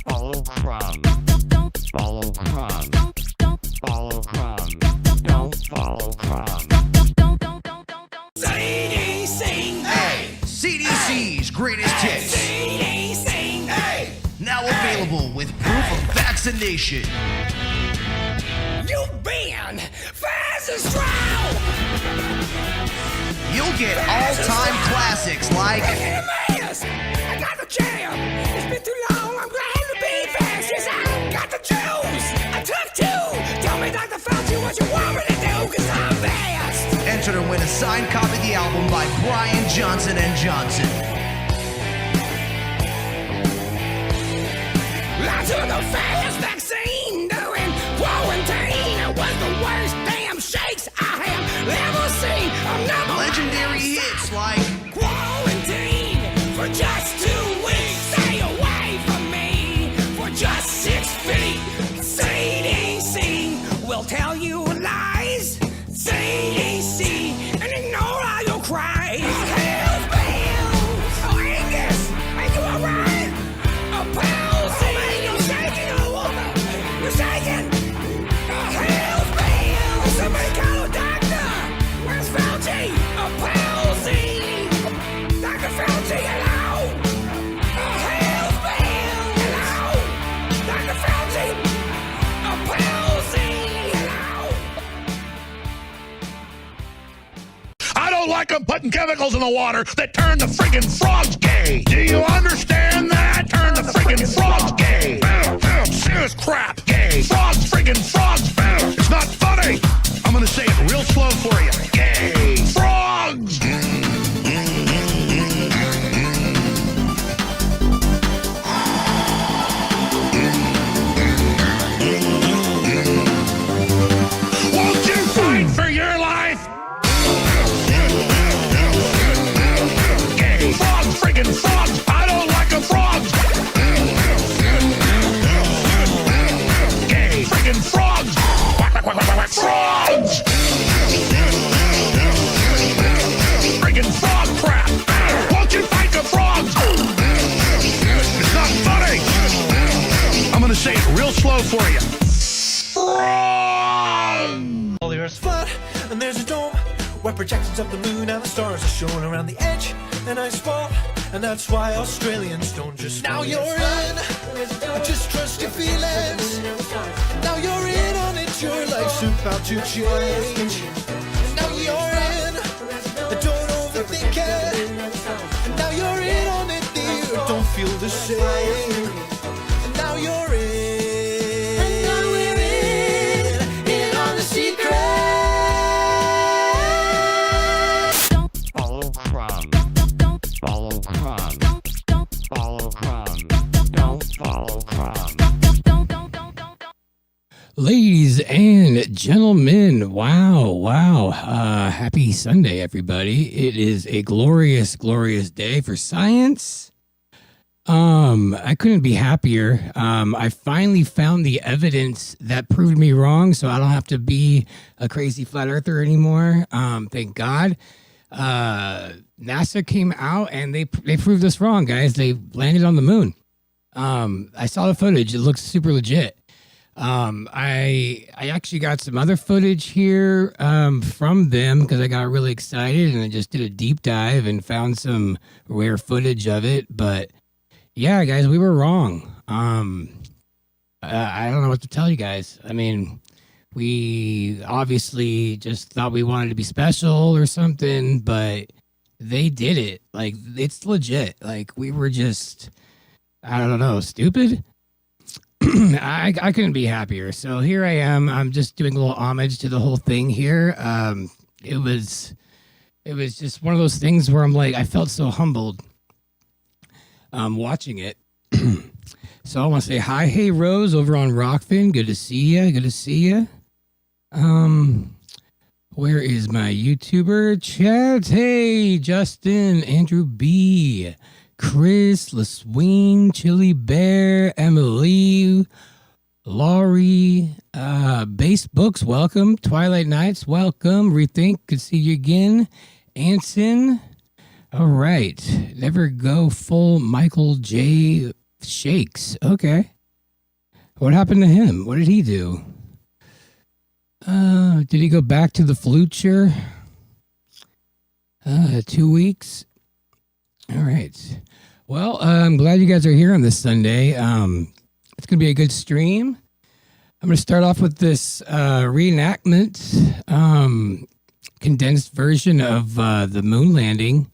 Follow crumbs. Follow crumbs. Follow crumbs. Don't follow crumbs. CDC. Hey, CDC's greatest hits. CDC. Hey, now available with proof of vaccination. You've been fast and strong. You'll get all-time classics like I got the jam. It's been too long. I'm glad to be fast. Yes, I got the juice. I took two. Tell me, Dr. Fauci, what you want me to do, cause I'm fast. enter to win a signed copy of the album by Brian Johnson & Johnson. I took a fast vaccine during quarantine. It was the worst damn shakes I have ever seen. I'm never Legendary hits like quarantine for just 2 weeks. Stay away from me for just 6 feet. CDC will tell you lies. CDC and ignore all your cries. Health bills. Oh, Angus, are you alright? A palsy. Oh, man, you're shaking all over. You're shaking. A health bill. Somebody call a doctor. Where's Fauci? A palsy. Dr. Fauci, hello. A health bill. Hello. Dr. Fauci. A palsy. Hello. I don't like them putting chemicals in the water that turn the friggin' frogs gay. Do you understand that? Turn the friggin' frogs gay. Serious crap. Gay. Frogs, friggin' frogs. It's not funny. I'm gonna say it real slow for you. Gay. Frogs. Won't you fight for your life? Gay. Frogs, friggin' frogs. I don't like the frogs. Gay. Friggin' frogs. Quack, quack, quack, quack, quack. Frogs. Friggin' frog crap. Won't you fight the frogs? It's not funny. I'm gonna say it real slow for you. Frog. All the earth's flat, and there's a dome where projections of the moon and the stars are shown around the edge. And ice fall, and that's why Australians don't just. Now you're in. Just trust your feelings. Now you're in on it. Your life's about to change. Now you're in. Don't overthink it. And now you're in on it. The earth don't feel the same. And now you're in. And now we're in on the secret. Follow crumbs. Follow crumbs. Follow crumbs. Don't follow crumbs. Ladies and gentlemen, wow. Happy Sunday, everybody. It is a glorious, glorious day for science. I couldn't be happier. I finally found the evidence that proved me wrong, so I don't have to be a crazy flat earther anymore. Thank God. NASA came out and they proved us wrong, guys. They landed on the moon. I saw the footage. It looks super legit. I actually got some other footage here from them because I got really excited and I just did a deep dive and found some rare footage of it. But yeah, guys, we were wrong. I don't know what to tell you guys. I mean, we obviously just thought we wanted to be special or something, but they did it. Like, it's legit. Like, we were just, I don't know, stupid. I couldn't be happier. So here I am. I'm just doing a little homage to the whole thing here. It was just one of those things where I'm like, I felt so humbled watching it. So I want to say hi. Hey, Rose over on Rockfin. Good to see you. Good to see you. Where is my YouTuber chat? Hey, Justin, Andrew B, Chris, LaSween, Chili Bear, Emily, Laurie, Base Books, welcome. Twilight Nights, welcome. Rethink, good to see you again. Anson, all right. Never Go Full, Michael J. Shakes. Okay. What happened to him? What did he do? Did he go back to the future? 2 weeks. All right. Well, I'm glad you guys are here on this Sunday. It's gonna be a good stream. I'm gonna start off with this reenactment, condensed version of the moon landing.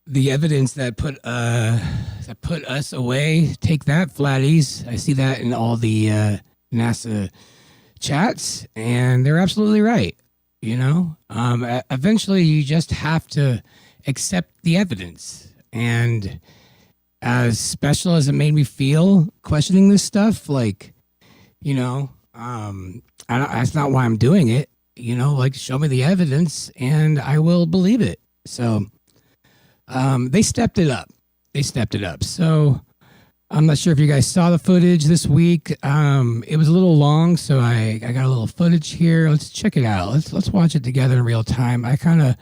The evidence that put us away. Take that, flatties. I see that in all the NASA chats, and they're absolutely right. You know, eventually you just have to accept the evidence. And as special as it made me feel questioning this stuff, like, you know, that's not why I'm doing it. You know, like, show me the evidence and I will believe it. So they stepped it up. So I'm not sure if you guys saw the footage this week. It was a little long, so I got a little footage here. Let's check it out. Let's watch it together in real time. I kind of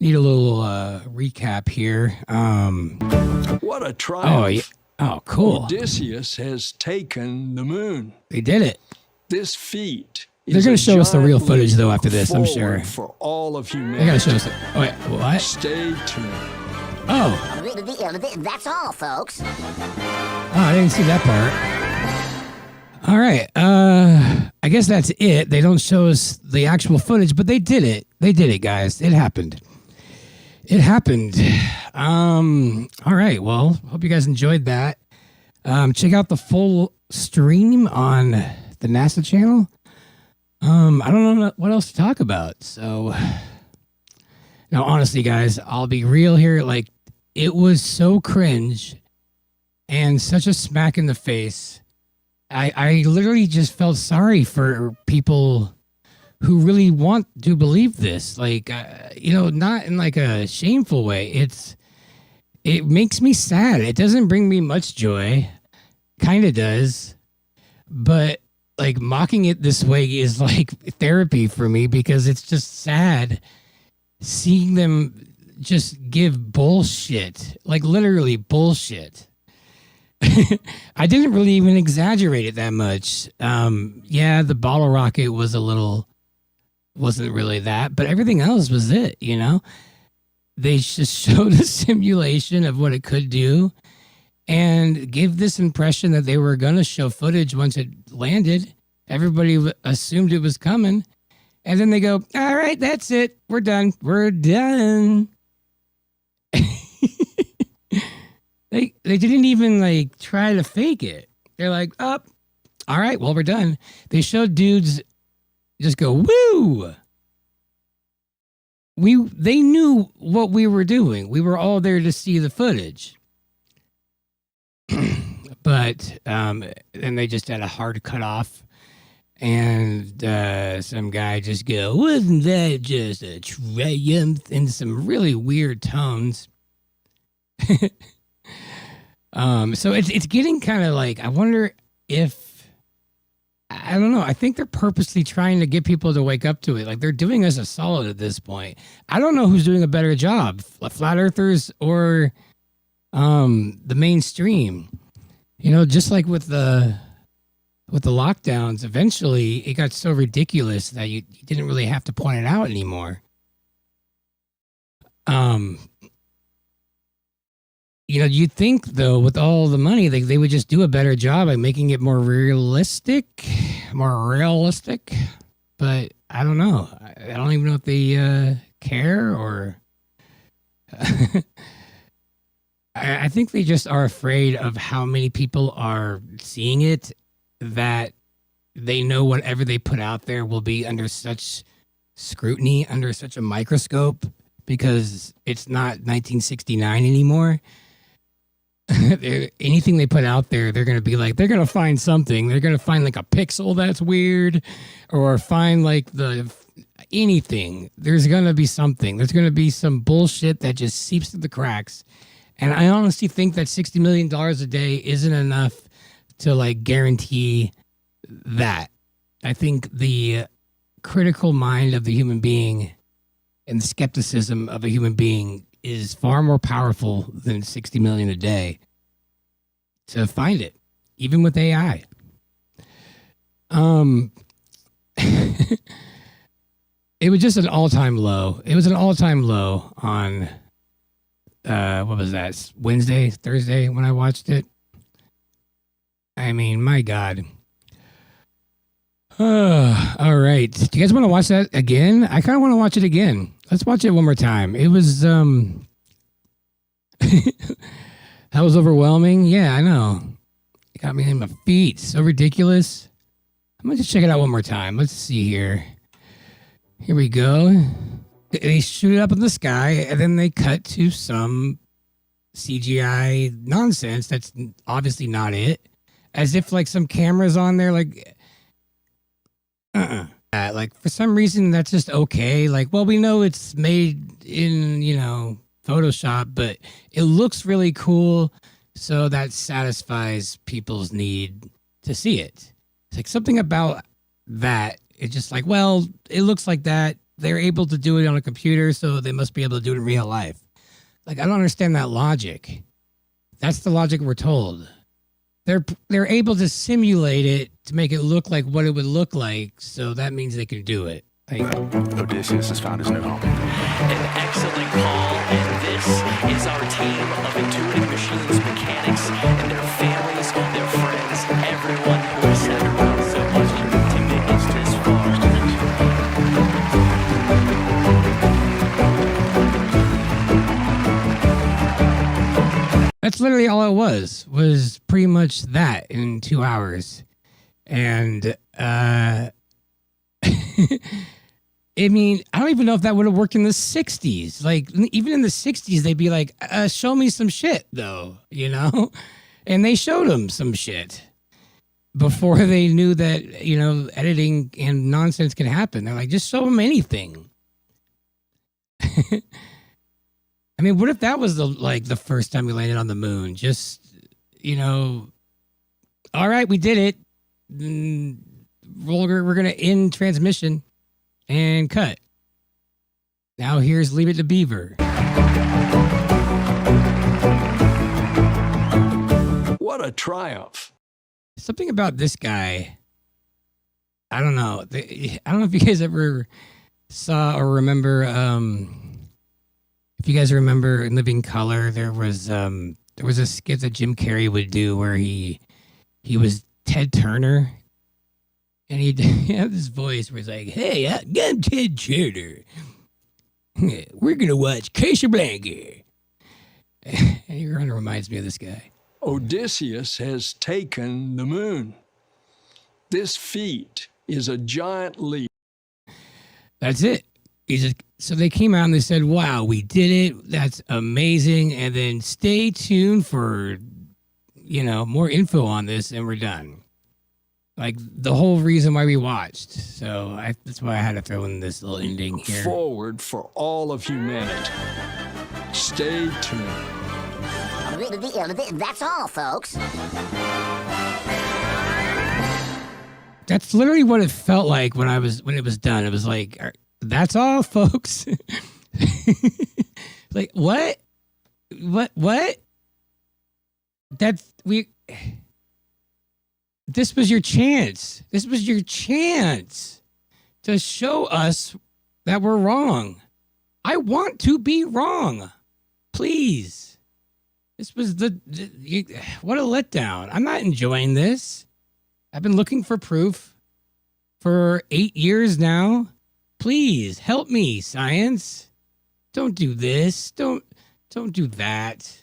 need a little recap here. What a triumph. Oh, cool. Odysseus has taken the moon. They did it. This feat They're going to show us the real footage, though, after this, I'm sure. For all of humanity. They got to show us it. Oh, wait, what? Stay tuned. Oh. That's all, folks. Oh, I didn't see that part. All right. I guess that's it. They don't show us the actual footage, but they did it. They did it, guys. It happened. All right. Well, hope you guys enjoyed that. Check out the full stream on the NASA channel. I don't know what else to talk about. So now, honestly, guys, I'll be real here. Like, it was so cringe and such a smack in the face. I literally just felt sorry for people who really want to believe this. Like, you know, not in like a shameful way. It makes me sad. It doesn't bring me much joy. Kind of does. But like, mocking it this way is like therapy for me, because it's just sad seeing them just give bullshit, like literally bullshit. I didn't really even exaggerate it that much. Yeah, the bottle rocket wasn't really that, but everything else was it, you know? They just showed a simulation of what it could do and gave this impression that they were going to show footage once it landed. Everybody assumed it was coming. And then they go, all right, that's it. We're done. We're done. They didn't even like try to fake it. They're like, oh, all right, well, we're done. They showed dudes just go, woo. They knew what we were doing. We were all there to see the footage. But and they just had a hard cut off. And some guy just go, wasn't that just a triumph? In some really weird tones. So it's getting kind of like, I wonder if, I don't know. I think they're purposely trying to get people to wake up to it. Like, they're doing us a solid at this point. I don't know who's doing a better job, flat earthers or the mainstream. You know, just like with the lockdowns, eventually it got so ridiculous that you didn't really have to point it out anymore. You know, you'd think, though, with all the money, they would just do a better job at making it more realistic. But I don't know. I don't even know if they care, or... I think they just are afraid of how many people are seeing it, that they know whatever they put out there will be under such scrutiny, under such a microscope, because it's not 1969 anymore. Anything they put out there, they're going to be like, they're going to find something. They're going to find like a pixel that's weird, or find like anything. There's going to be something. There's going to be some bullshit that just seeps through the cracks. And I honestly think that $60 million a day isn't enough to like guarantee that. I think the critical mind of the human being and the skepticism of a human being is far more powerful than 60 million a day. to find it, even with AI. It was just an all-time low. It was an all-time low on what was that? Wednesday, Thursday when I watched it. I mean, my God. All right. Do you guys want to watch that again? I kind of want to watch it again. Let's watch it one more time. It was that was overwhelming. Yeah, I know. It got me in my feet. So ridiculous. I'm gonna just check it out one more time. Let's see here. Here we go. They shoot it up in the sky, and then they cut to some CGI nonsense that's obviously not it. As if like some cameras on there, like, like for some reason that's just okay. Like, well, we know it's made in, you know, Photoshop, but it looks really cool, so that satisfies people's need to see it. It's like something about that. It's just like, well, it looks like that. They're able to do it on a computer, so they must be able to do it in real life. Like, I don't understand that logic. That's the logic we're told. They're able to simulate it to make it look like what it would look like, so that means they can do it. Like, Odysseus has found his new home. An excellent call, and this is our team of intuitive machines mechanics and their families, their friends, everyone who has sat around so much to make us this far. that's literally all it was pretty much that in 2 hours. And I mean, I don't even know if that would have worked in the 60s. Like, even in the 60s, they'd be like, show me some shit, though, you know? And they showed them some shit before they knew that, you know, editing and nonsense can happen. They're like, just show them anything. I mean, what if that was the first time we landed on the moon? Just, you know, all right, we did it. We're going to end transmission. And cut. Now here's Leave It to Beaver. What a triumph. Something about this guy. I don't know. I don't know if you guys ever saw or remember. If you guys remember in Living Color, there was a skit that Jim Carrey would do where he was Ted Turner. And he'd have this voice where he's like, hey, I'm Ted Turner. We're going to watch Cashapp. And he kind of reminds me of this guy. Odysseus has taken the moon. This feat is a giant leap. That's it. So they came out and they said, wow, we did it. That's amazing. And then stay tuned for, you know, more info on this and we're done. Like the whole reason why we watched. So that's why I had to throw in this little ending here. Forward for all of humanity. Stay tuned. That's all, folks. That's literally what it felt like when it was done. It was like, that's all, folks. Like, what? This was your chance. This was your chance to show us that we're wrong. I want to be wrong. Please. This was what a letdown. I'm not enjoying this. I've been looking for proof for 8 years now. Please help me, science. Don't do this. Don't do that.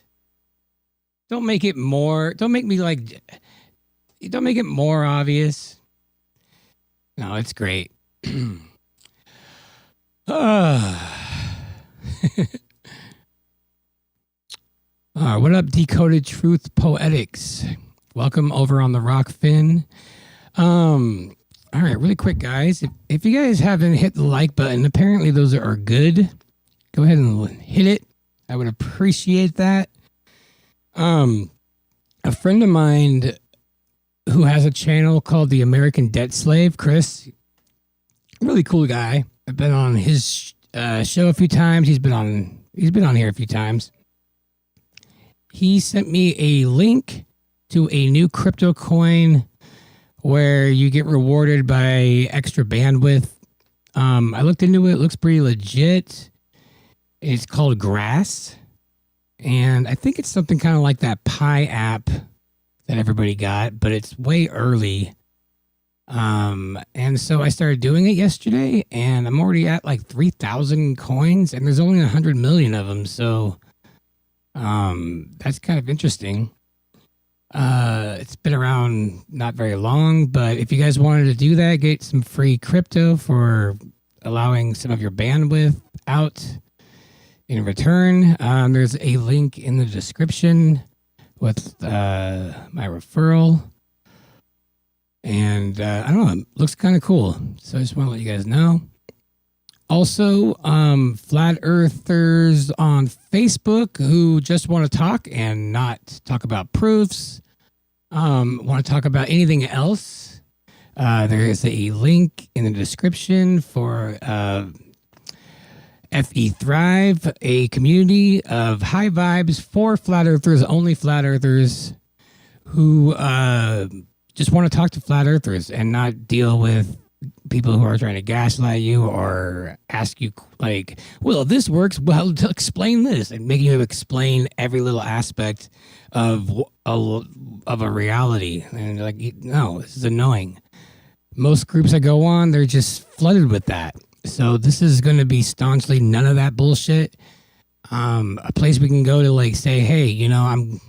Don't make it more. Don't make it more obvious. No, it's great. What up, Decoded Truth Poetics? Welcome over on the Rock Fin. All right, really quick, guys. If you guys haven't hit the like button, apparently those are good. Go ahead and hit it. I would appreciate that. A friend of mine who has a channel called The American Debt Slave, Chris, really cool guy. I've been on his show a few times. He's been on here a few times. He sent me a link to a new crypto coin where you get rewarded by extra bandwidth. I looked into it. It looks pretty legit. It's called Grass. And I think it's something kind of like that Pi app that everybody got, but it's way early. And so I started doing it yesterday, and I'm already at like 3,000 coins, and there's only 100 million of them. So that's kind of interesting. It's been around not very long, but if you guys wanted to do that, get some free crypto for allowing some of your bandwidth out in return, there's a link in the description with my referral. And I don't know, it looks kind of cool. So I just want to let you guys know. Also, flat earthers on Facebook who just want to talk and not talk about proofs, want to talk about anything else. There is a link in the description for FE Thrive, a community of high vibes for flat earthers, only flat earthers who just want to talk to flat earthers and not deal with people who are trying to gaslight you or ask you like, well, this works, well, explain this, and making you explain every little aspect of a reality. And like, no, this is annoying. Most groups I go on, they're just flooded with that. So this is going to be staunchly none of that bullshit. A place we can go to like say, hey, you know,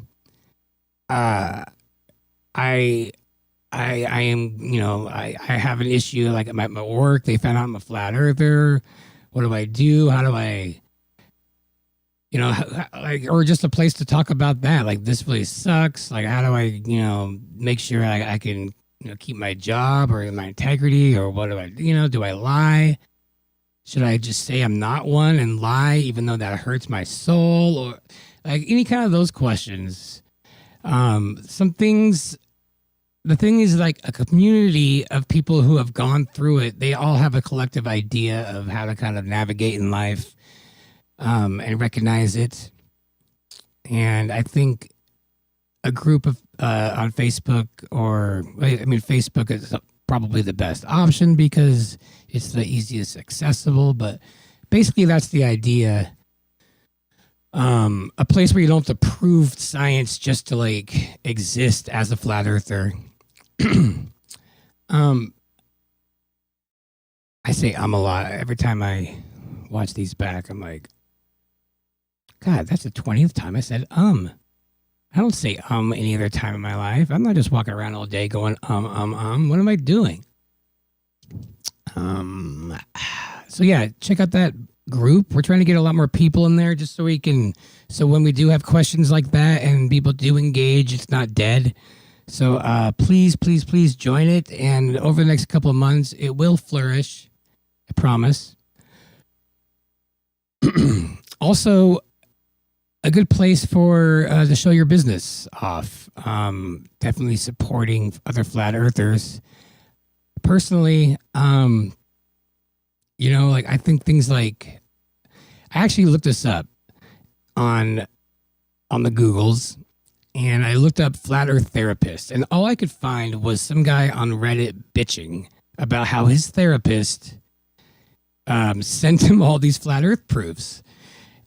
I am, you know, I have an issue like at my work. They found out I'm a flat earther. What do I do? How do I, you know, like, or just a place to talk about that. Like, this really sucks. Like, how do I, you know, make sure I can, you know, keep my job or my integrity, or what do I, you know, do I lie? Should I just say I'm not one and lie, even though that hurts my soul, or like any kind of those questions? Some things. The thing is, like, a community of people who have gone through it, they all have a collective idea of how to kind of navigate in life, and recognize it. And I think a group of on Facebook, or I mean, Facebook is probably the best option because it's the easiest accessible. But basically, that's the idea. A place where you don't have to prove science just to like exist as a flat earther. I say a lot every time I watch these back. I'm like, God, that's the 20th time I said I don't say any other time in my life. I'm not just walking around all day going What am I doing? So yeah, check out that group. We're trying to get a lot more people in there just so we can, so when we do have questions like that and people do engage, it's not dead. So please join it, and over the next couple of months it will flourish, I promise. Also, a good place for to show your business off. Definitely supporting other flat earthers. Personally, you know, like, I think things like, I actually looked this up on the Googles, and I looked up flat earth therapist, and all I could find was some guy on Reddit bitching about how his therapist sent him all these flat earth proofs.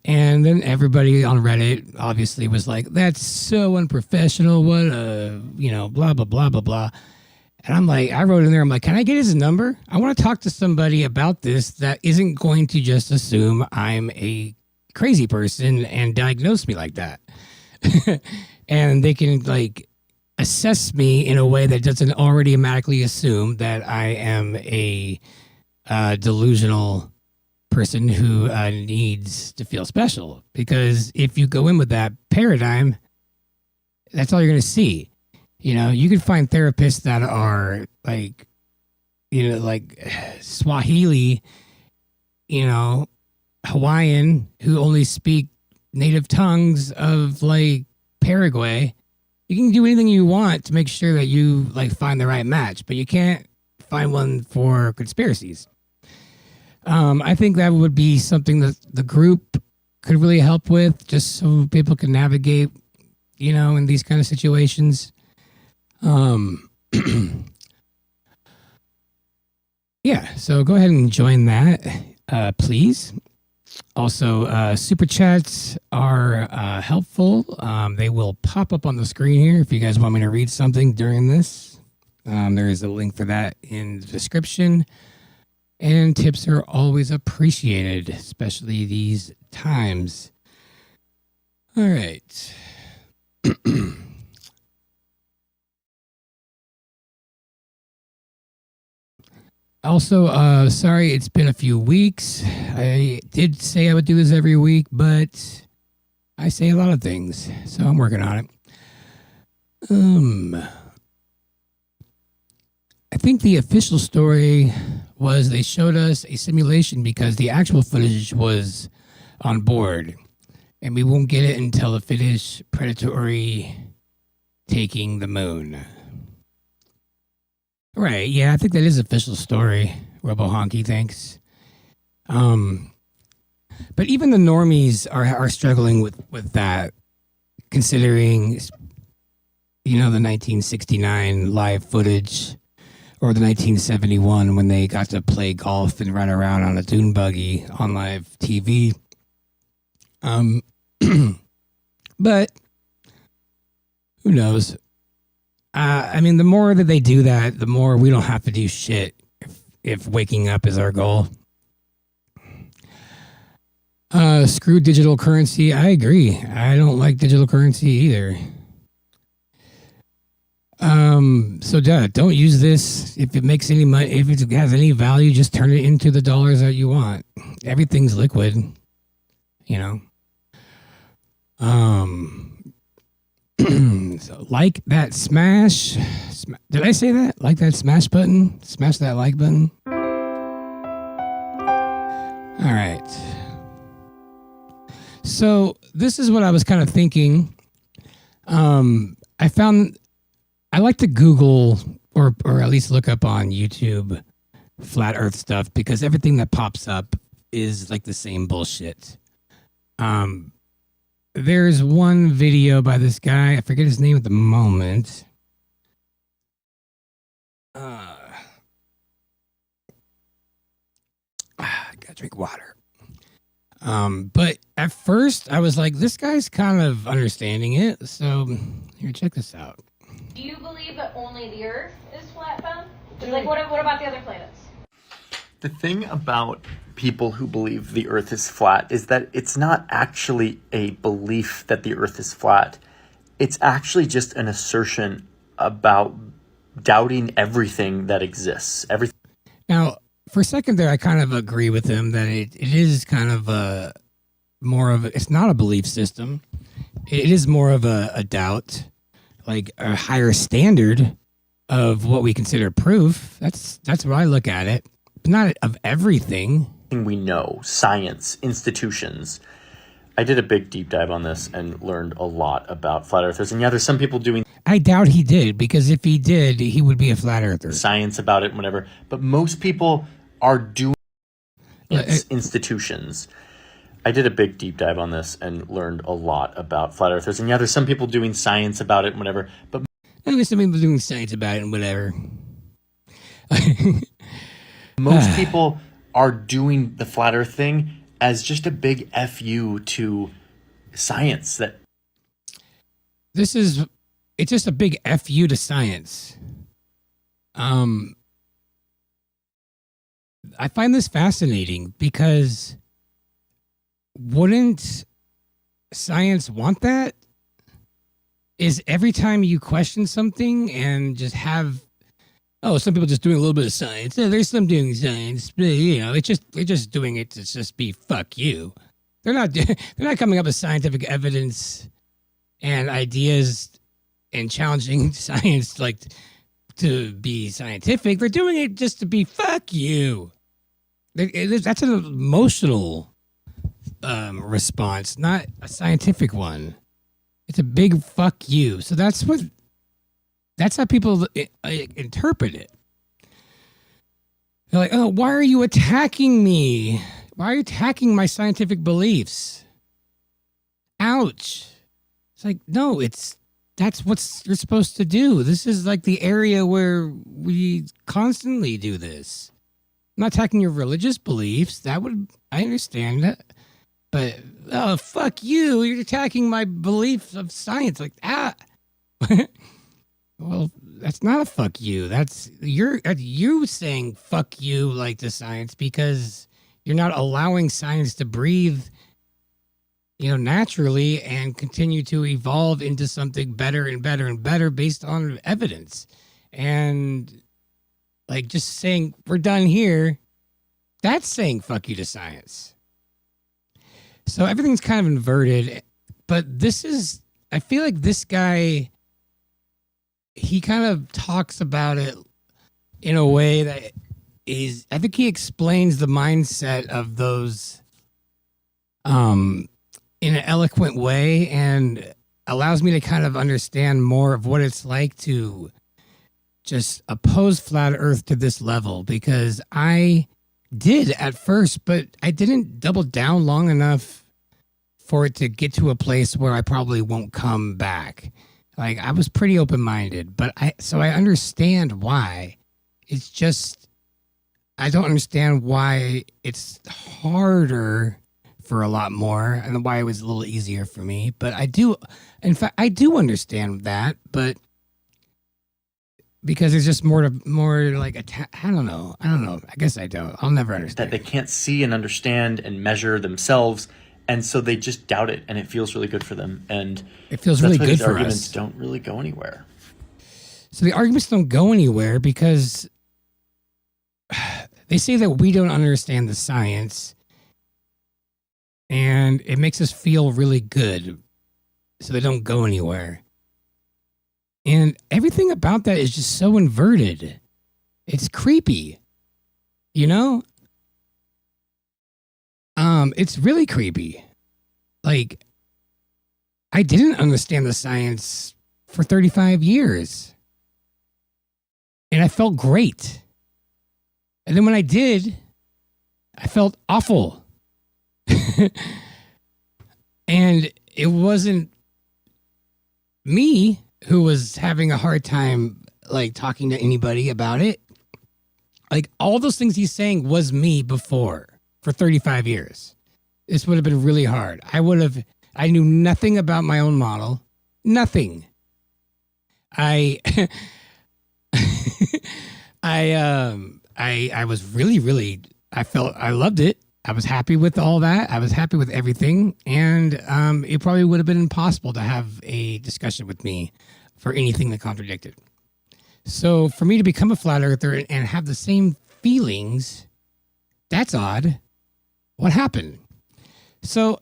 And then everybody on Reddit obviously was like, that's so unprofessional. What a, you know, blah, blah, blah, blah, blah. And I'm like, I wrote in there, I'm like, can I get his number? I want to talk to somebody about this that isn't going to just assume I'm a crazy person and diagnose me like that. And they can like assess me in a way that doesn't already automatically assume that I am a delusional person who needs to feel special. Because if you go in with that paradigm, that's all you're going to see. You know, you can find therapists that are like, you know, like Swahili, you know, Hawaiian, who only speak native tongues of like Paraguay. You can do anything you want to make sure that you like find the right match, but you can't find one for conspiracies. I think that would be something that the group could really help with, just so people can navigate, you know, in these kind of situations. Um, yeah, so go ahead and join that, please. Also, super chats are helpful. They will pop up on the screen here if you guys want me to read something during this. There is a link for that in the description. And tips are always appreciated, especially these times. All right. Also, sorry, it's been a few weeks. I did say I would do this every week, but I say a lot of things, so I'm working on it. I think the official story was they showed us a simulation because the actual footage was on board, and we won't get it until the finish predatory taking the moon. Right, yeah, I think that is official story. Robo Honky, thanks. But even the normies are struggling with that, considering, you know, the 1969 live footage or the 1971 when they got to play golf and run around on a dune buggy on live TV. But who knows? I mean, the more that they do that, the more we don't have to do shit if waking up is our goal. Screw digital currency. I agree. I don't like digital currency either. So don't use this. If it makes any money, if it has any value, just turn it into the dollars that you want. Everything's liquid, you know. So like that smash. Did I say that? Like that smash button? Smash that like button. All right. So this is what I was kind of thinking. I like to Google or at least look up on YouTube flat earth stuff because everything that pops up is like the same bullshit. There's one video by this guy. I forget his name at the moment. I gotta drink water. But at first I was like, this guy's kind of understanding it. So here, check this out. Do you believe that only the Earth is flat-bound? Like, what about the other planets? The thing about people who believe the Earth is flat is that it's not actually a belief that the Earth is flat. It's actually just an assertion about doubting everything that exists. Everything. Now, for a second there, I kind of agree with him that it is kind of it's not a belief system. It is more of a doubt, like a higher standard of what we consider proof. That's what I look at it. Not of everything. We know, science, institutions. I did a big deep dive on this and learned a lot about flat earthers. And yeah, there's some people doing... I doubt he did, because if he did, he would be a flat earther. Science about it, whatever. But most people are doing institutions. I did a big deep dive on this and learned a lot about flat earthers. And yeah, there's some people doing science about it and whatever. But there's some people doing science about it and whatever. Most people are doing the flat earth thing as just a big FU to science. It's just a big FU to science. I find this fascinating because wouldn't science want that? Is every time you question something and just have, some people just doing a little bit of science. There's some doing science, but, they're just doing it to just be fuck you. They're not coming up with scientific evidence and ideas and challenging science like to be scientific. They're doing it just to be fuck you. That's an emotional response, not a scientific one. It's a big fuck you. So that's how people interpret it. They're like, oh, why are you attacking me? Why are you attacking my scientific beliefs? Ouch. It's like, no, it's that's what you're supposed to do. This is like the area where we constantly do this. I'm not attacking your religious beliefs. I understand that. But, oh, fuck you. You're attacking my beliefs of science like that. Well, that's not a fuck you. That's you saying fuck you like to science because you're not allowing science to breathe, naturally and continue to evolve into something better and better and better based on evidence. And like just saying we're done here, that's saying fuck you to science. So everything's kind of inverted, but I feel like this guy, he kind of talks about it in a way that I think he explains the mindset of those in an eloquent way and allows me to kind of understand more of what it's like to just oppose flat earth to this level, because I did at first, but I didn't double down long enough for it to get to a place where I probably won't come back. Like, I was pretty open-minded, but I understand why. It's just, I don't understand why it's harder for a lot more and why it was a little easier for me. But I do understand that, but because it's just more like I don't know. I guess I don't. I'll never understand. That they can't see and understand and measure themselves, and so they just doubt it, and it feels really good for them. And it feels really good for us. Arguments don't really go anywhere. So the arguments don't go anywhere because they say that we don't understand the science, and it makes us feel really good, so they don't go anywhere. And everything about that is just so inverted. It's creepy. It's really creepy. Like, I didn't understand the science for 35 years. And I felt great. And then when I did, I felt awful. And it wasn't me who was having a hard time, like, talking to anybody about it. Like, all those things he's saying was me before for 35 years. This would have been really hard. I knew nothing about my own model. Nothing. I was really, I loved it. I was happy with all that. I was happy with everything. And it probably would have been impossible to have a discussion with me for anything that contradicted. So for me to become a flat earther and have the same feelings, that's odd. What happened? So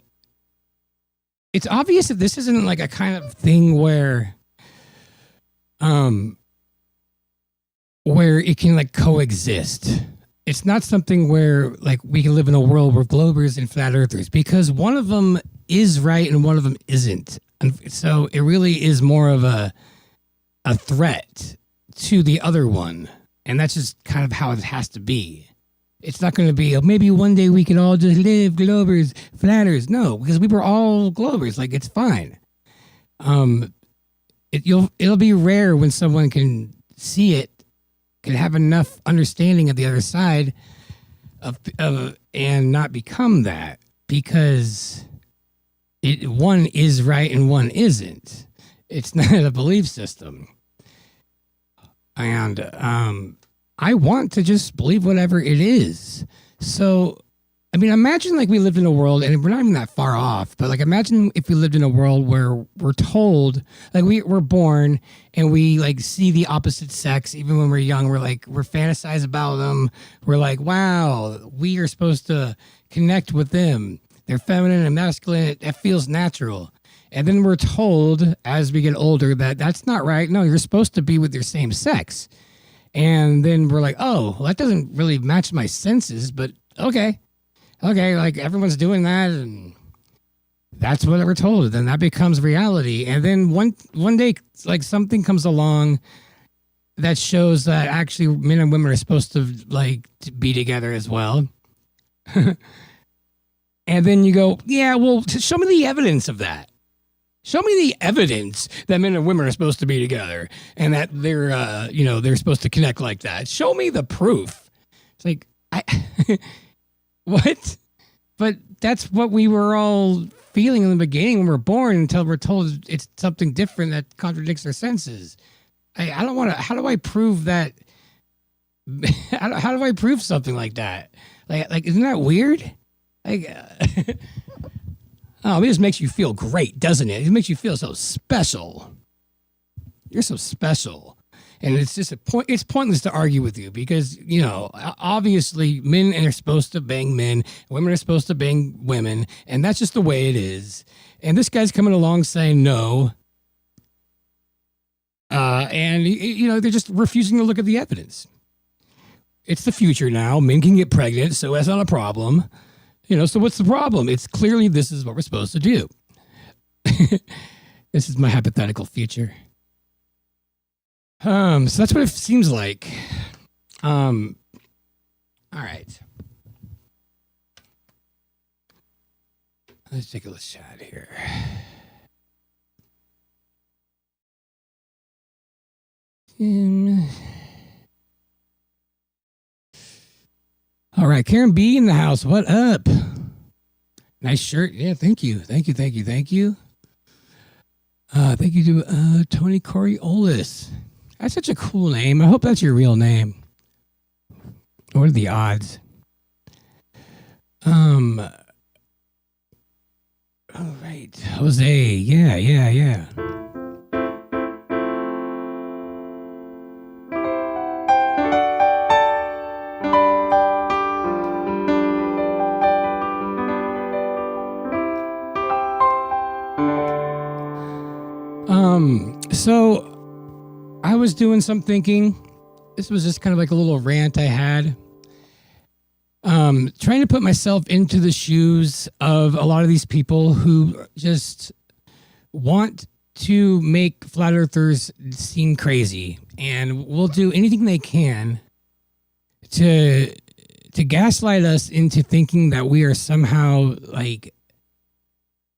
it's obvious that this isn't like a kind of thing where it can like coexist. It's not something where like we can live in a world where globers and flat earthers, because one of them is right and one of them isn't. And so it really is more of a threat to the other one. And that's just kind of how it has to be. It's not going to be, maybe one day we can all just live globers, flatters. No, because we were all globers. Like, it's fine. It'll be rare when someone can see it, can have enough understanding of the other side of and not become that, because one is right and one isn't. It's not a belief system. And I want to just believe whatever it is. So, I mean, imagine like we lived in a world, and we're not even that far off, but like imagine if we lived in a world where we're told, like we're born and we like see the opposite sex, even when we're young, we're fantasize about them. We're like, wow, we are supposed to connect with them. They're feminine and masculine. It feels natural. And then we're told as we get older that that's not right. No, you're supposed to be with your same sex. And then we're like, oh, well, that doesn't really match my senses, but okay, like everyone's doing that, and that's what we're told. Then that becomes reality. And then one day, like something comes along that shows that actually men and women are supposed to like to be together as well. And then you go, yeah, well, show me the evidence of that. Show me the evidence that men and women are supposed to be together and that they're, they're supposed to connect like that. Show me the proof. It's like, what? But that's what we were all feeling in the beginning when we're born until we're told it's something different that contradicts our senses. I don't want to, how do I prove that? How do I prove something like that? Like, isn't that weird? Like, oh, it just makes you feel great, doesn't it? It makes you feel so special. You're so special. And it's just it's pointless to argue with you because, obviously men are supposed to bang men, women are supposed to bang women, and that's just the way it is. And this guy's coming along saying no. And, they're just refusing to look at the evidence. It's the future now. Men can get pregnant, so that's not a problem. So what's the problem? It's clearly this is what we're supposed to do. This is my hypothetical future. So that's what it seems like. All right. Let's take a little shot here. All right, Karen B in the house. What up? Nice shirt. Yeah, thank you. Thank you. Thank you to Tony Coriolis. That's such a cool name. I hope that's your real name. What are the odds? All right. Jose. Yeah. So I was doing some thinking. This was just kind of like a little rant I had. Trying to put myself into the shoes of a lot of these people who just want to make flat earthers seem crazy and will do anything they can to gaslight us into thinking that we are somehow like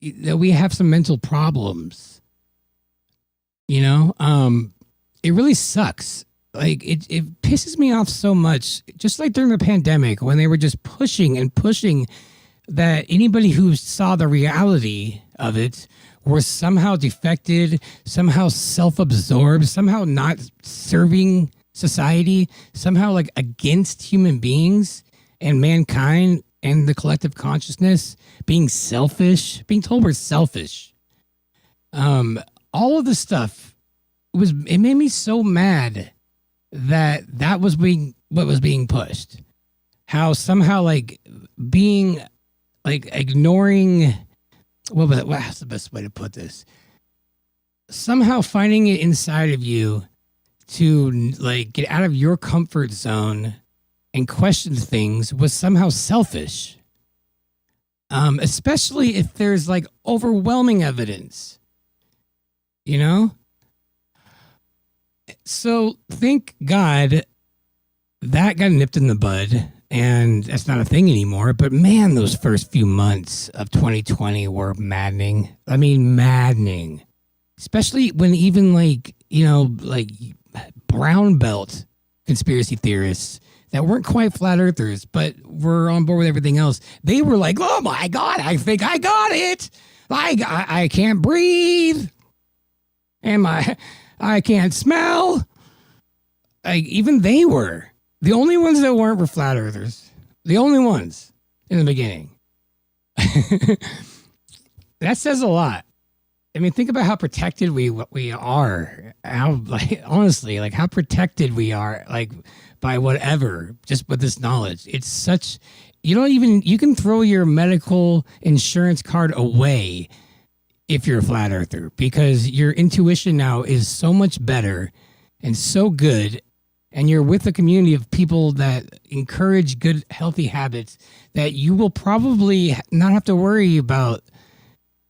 that we have some mental problems. It really sucks. Like it pisses me off so much. Just like during the pandemic when they were just pushing that anybody who saw the reality of it were somehow defected, somehow self-absorbed, somehow not serving society, somehow like against human beings and mankind and the collective consciousness, being selfish, being told we're selfish. All of the stuff it made me so mad that was what was being pushed. How somehow like being like ignoring what's the best way to put this? Somehow finding it inside of you to like get out of your comfort zone and question things was somehow selfish. Especially if there's like overwhelming evidence. So thank God that got nipped in the bud and that's not a thing anymore. But man, those first few months of 2020 were maddening. I mean, maddening. Especially when even like brown belt conspiracy theorists that weren't quite flat earthers, but were on board with everything else. They were like, oh my God, I think I got it. I can't breathe. And I can't smell. Like even they were. The only ones that weren't were flat earthers. The only ones in the beginning. That says a lot. I mean, think about how protected we are. How honestly, how protected we are, by whatever, just with this knowledge. It's such you can throw your medical insurance card away if you're a flat earther because your intuition now is so much better and so good. And you're with a community of people that encourage good, healthy habits that you will probably not have to worry about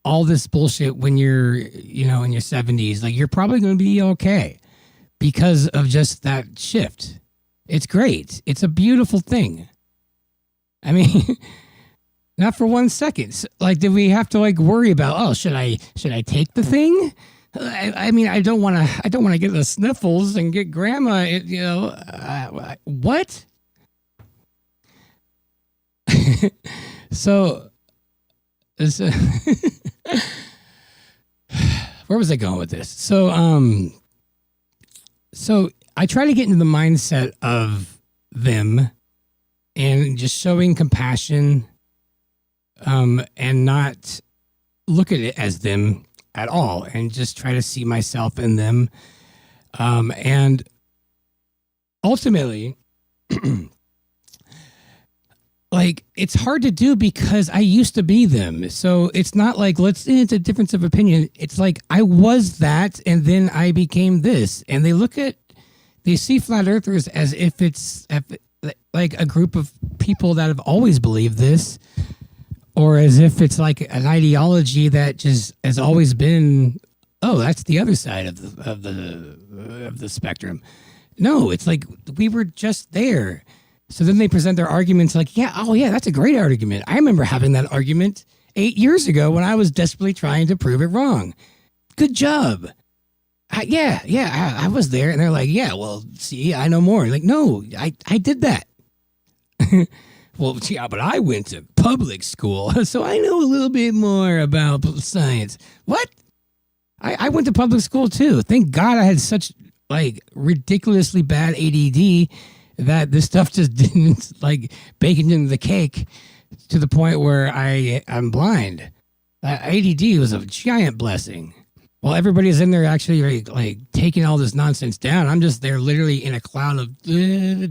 all this bullshit when you're, in your 70s. Like, you're probably going to be okay because of just that shift. It's great. It's a beautiful thing. I mean, Not for 1 second. Like, did we have to like worry about? Oh, should I take the thing? I mean, I don't want to get the sniffles and get grandma. What? So, where was I going with this? So I try to get into the mindset of them and just showing compassion, and not look at it as them at all, and just try to see myself in them. And ultimately, like, it's hard to do because I used to be them. So it's not like, it's a difference of opinion. It's like, I was that, and then I became this. And they see flat earthers as if it's like a group of people that have always believed this, or as if it's like an ideology that just has always been, oh, that's the other side of the spectrum. No, it's like we were just there. So then they present their arguments like, yeah, that's a great argument. I remember having that argument 8 years ago when I was desperately trying to prove it wrong. Good job. I was there. And they're like, yeah, well, see, I know more. Like, no, I did that. Well, yeah, but I went to public school, so I know a little bit more about science. What? I went to public school too. Thank God I had such like ridiculously bad ADD that this stuff just didn't like bake it into the cake to the point where I'm blind. ADD was a giant blessing. While everybody's in there actually like taking all this nonsense down, I'm just there literally in a cloud of ooh,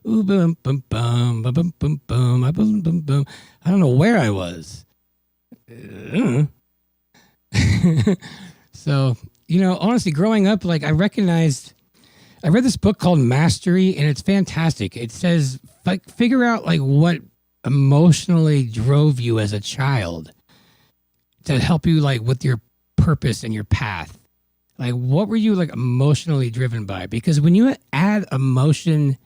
boom, boom, boom, boom, boom, boom, boom, boom, boom. I don't know where I was. So, honestly, growing up, like I read this book called Mastery, and it's fantastic. It says, like, figure out like what emotionally drove you as a child to help you like with your purpose and your path. Like, what were you like emotionally driven by? Because when you add emotion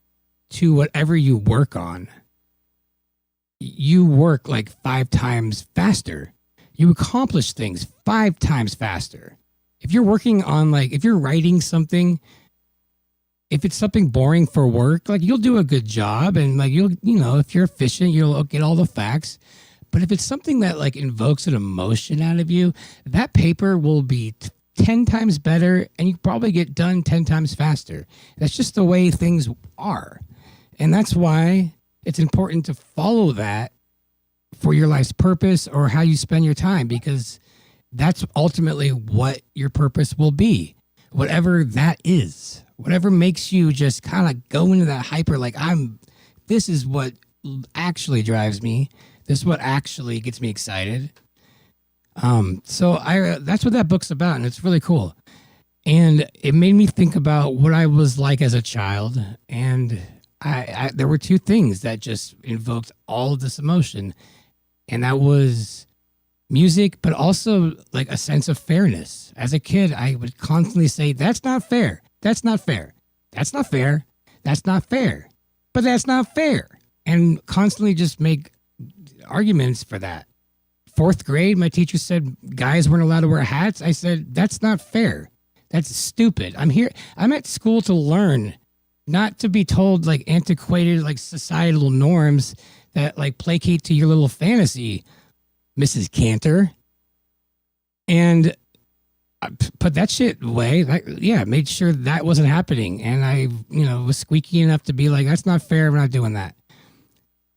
to whatever you work on, you work like 5 times faster. You accomplish things 5 times faster. If you're working on if you're writing something, if it's something boring for work, like you'll do a good job, and like if you're efficient, you'll get all the facts. But if it's something that like invokes an emotion out of you, that paper will be 10 times better, and you probably get done 10 times faster. That's just the way things are. And that's why it's important to follow that for your life's purpose or how you spend your time, because that's ultimately what your purpose will be. Whatever that is, whatever makes you just kind of go into that hyper, like this is what actually drives me. This is what actually gets me excited. So that's what that book's about, and it's really cool. And it made me think about what I was like as a child, and there were 2 things that just invoked all of this emotion, and that was music, but also like a sense of fairness. As a kid, I would constantly say, "That's not fair. That's not fair. That's not fair. That's not fair. But that's not fair," and constantly just make arguments for that. 4th grade, my teacher said guys weren't allowed to wear hats. I said, that's not fair. That's stupid. I'm at school to learn, not to be told like antiquated like societal norms that like placate to your little fantasy, Mrs. Cantor. And I put that shit away. Made sure that wasn't happening. And I, was squeaky enough to be like, that's not fair. We're not doing that.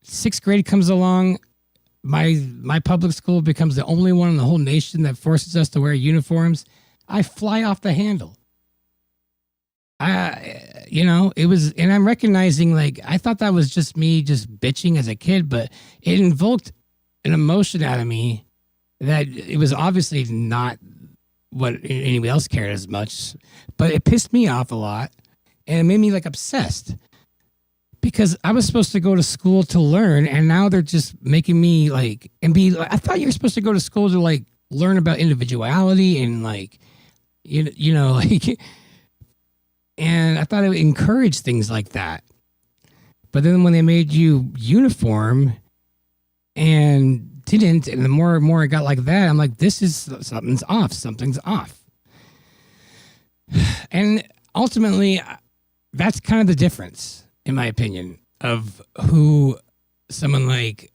6th grade comes along. My public school becomes the only one in the whole nation that forces us to wear uniforms. I fly off the handle. It was, and I'm recognizing like, I thought that was just me just bitching as a kid, but it invoked an emotion out of me that it was obviously not what anybody else cared as much, but it pissed me off a lot, and it made me like obsessed. Because I was supposed to go to school to learn, and now they're just making me like, and be like, I thought you were supposed to go to school to like learn about individuality and like, like, and I thought it would encourage things like that. But then when they made you uniform and didn't. And the more and more I got like that, I'm like, this is something's off. Something's off. And ultimately, that's kind of the difference, in my opinion, of who someone like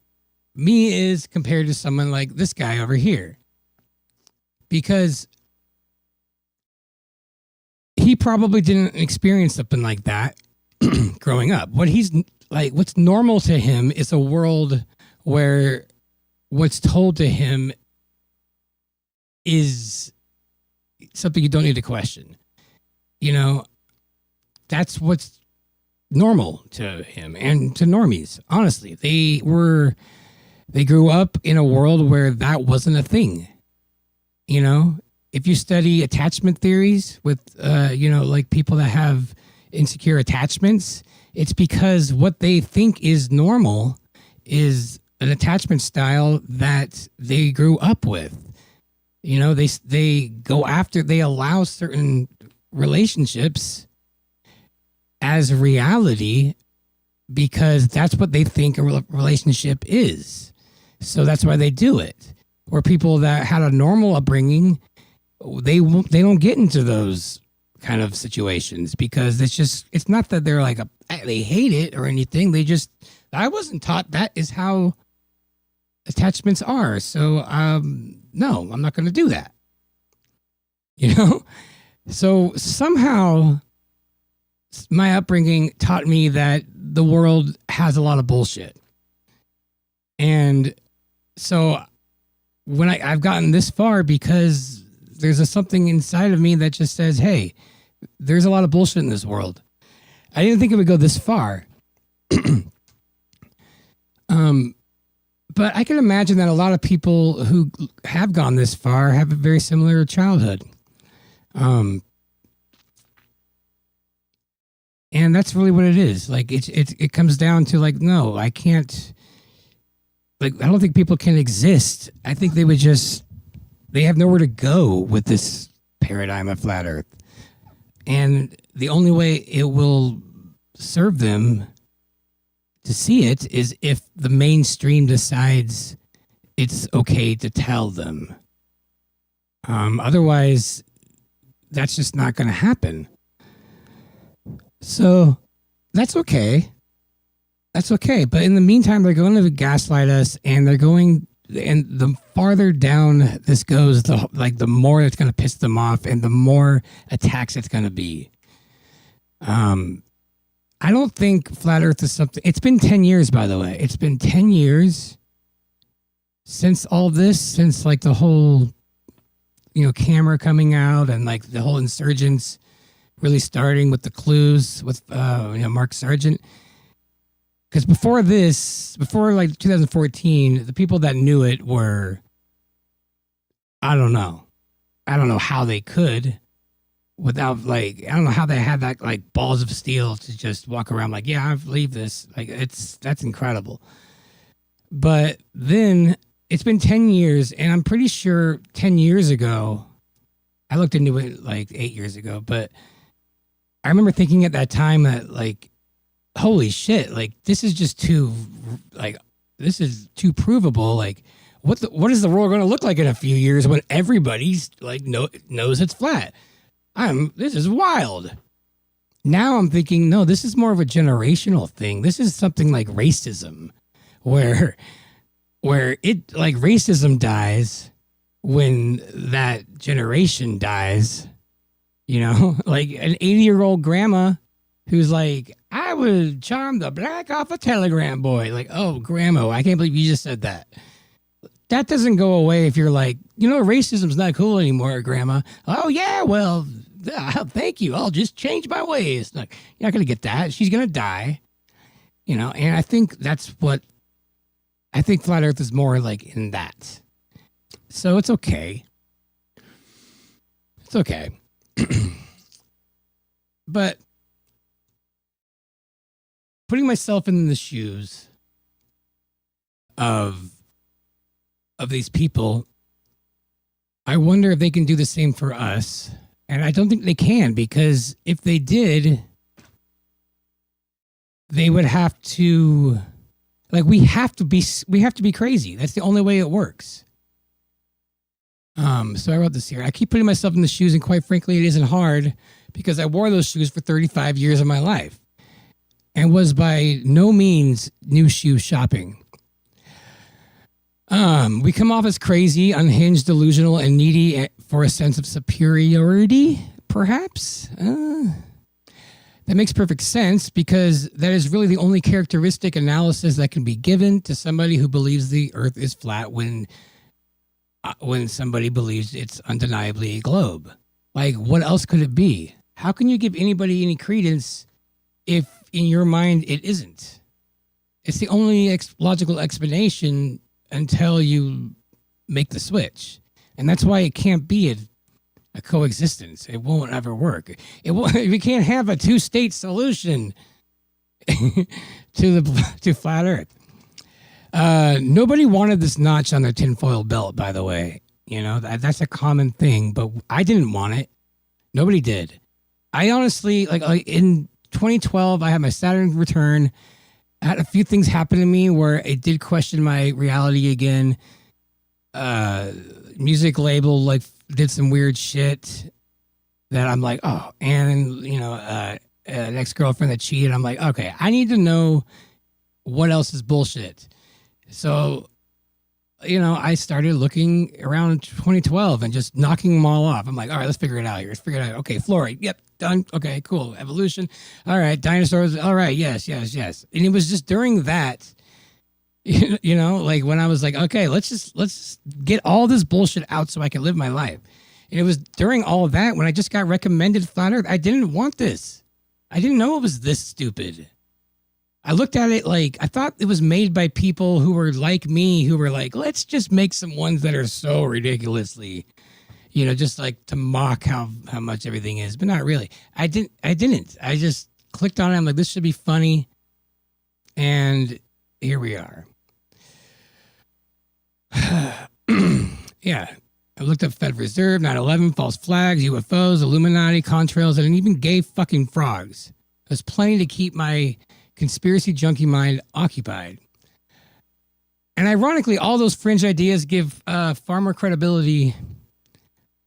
me is compared to someone like this guy over here. Because he probably didn't experience something like that growing up. What's normal to him is a world where what's told to him is something you don't need to question. You know, that's what's normal to him and to normies. Honestly, they grew up in a world where that wasn't a thing. You know, if you study attachment theories with, like people that have insecure attachments, it's because what they think is normal is an attachment style that they grew up with. You know, they allow certain relationships as reality because that's what they think a relationship is. So that's why they do it. Or people that had a normal upbringing, they don't get into those kind of situations because it's not that they're like they hate it or anything. I wasn't taught that is how attachments are. So no, I'm not going to do that. You know? So somehow my upbringing taught me that the world has a lot of bullshit. And so when I've gotten this far because there's something inside of me that just says, hey, there's a lot of bullshit in this world. I didn't think it would go this far. But I can imagine that a lot of people who have gone this far have a very similar childhood. And that's really what it is. Like it comes down to like, no, I can't. Like, I don't think people can exist. I think they have nowhere to go with this paradigm of flat Earth. And the only way it will serve them to see it is if the mainstream decides it's okay to tell them. Otherwise, that's just not going to happen. So that's okay. That's okay. But in the meantime, they're going to gaslight us, and and the farther down this goes, the more it's going to piss them off and the more attacks it's going to be. I don't think flat Earth is something. It's been 10 years, by the way. It's been 10 years since all this, since like the whole, camera coming out and like the whole insurgents really starting with the clues with, Mark Sargent. Because before like 2014, the people that knew it were, I don't know how they could without I don't know how they had that like balls of steel to just walk around like, yeah, I believe this. Like that's incredible. But then it's been 10 years and I'm pretty sure 10 years ago, I looked into it like 8 years ago, but I remember thinking at that time that like, holy shit, like this is just too provable. Like what is the world going to look like in a few years when everybody's like knows it's flat? This is wild. Now I'm thinking, no, this is more of a generational thing. This is something like racism where it like racism dies when that generation dies, like an 80-year-old grandma who's like, I would charm the black off a telegram boy. Like, oh, grandma, I can't believe you just said that. That doesn't go away if you're like, racism's not cool anymore, grandma. Oh, yeah, well, thank you. I'll just change my ways. Like, you're not going to get that. She's going to die. And I think I think flat Earth is more like in that. So it's okay. It's okay. But putting myself in the shoes of these people, I wonder if they can do the same for us. And I don't think they can, because if they did, they would have to Like we have to be crazy. That's the only way it works. So I wrote this here. I keep putting myself in the shoes, and quite frankly, it isn't hard because I wore those shoes for 35 years of my life and was by no means new shoe shopping. We come off as crazy, unhinged, delusional, and needy for a sense of superiority, perhaps. That makes perfect sense because that is really the only characteristic analysis that can be given to somebody who believes the earth is flat when somebody believes it's undeniably a globe. Like, what else could it be? How can you give anybody any credence if in your mind it isn't? It's the only logical explanation until you make the switch. And that's why it can't be a coexistence. It won't ever work. We can't have a two-state solution to flat Earth. Nobody wanted this notch on their tinfoil belt, by the way. You know, that's a common thing, but I didn't want it. Nobody did. I honestly, like in 2012, I had my Saturn return. I had a few things happen to me where it did question my reality again. Music label like did some weird shit that I'm like, oh, and you know, an ex-girlfriend that cheated. I'm like, okay, I need to know what else is bullshit. So, you know, I started looking around 2012 and just knocking them all off. I'm like, all right, let's figure it out here. Let's figure it out. Okay, fluoride. Yep, done. Okay, cool. Evolution. All right, dinosaurs. All right, yes. And it was just during that, you know, like when I was like, okay, let's just get all this bullshit out so I can live my life. And it was during all of that when I just got recommended flat Earth. I didn't want this. I didn't know it was this stupid. I looked at it like I thought it was made by people who were like me, who were like, let's just make some ones that are so ridiculously, you know, just like to mock how much everything is, but not really. I didn't. I just clicked on it. I'm like, this should be funny. And here we are. Yeah. I looked up Fed Reserve, 9/11, false flags, UFOs, Illuminati, contrails, and even gay fucking frogs. There's plenty to keep my conspiracy junkie mind occupied. And ironically, all those fringe ideas give far more credibility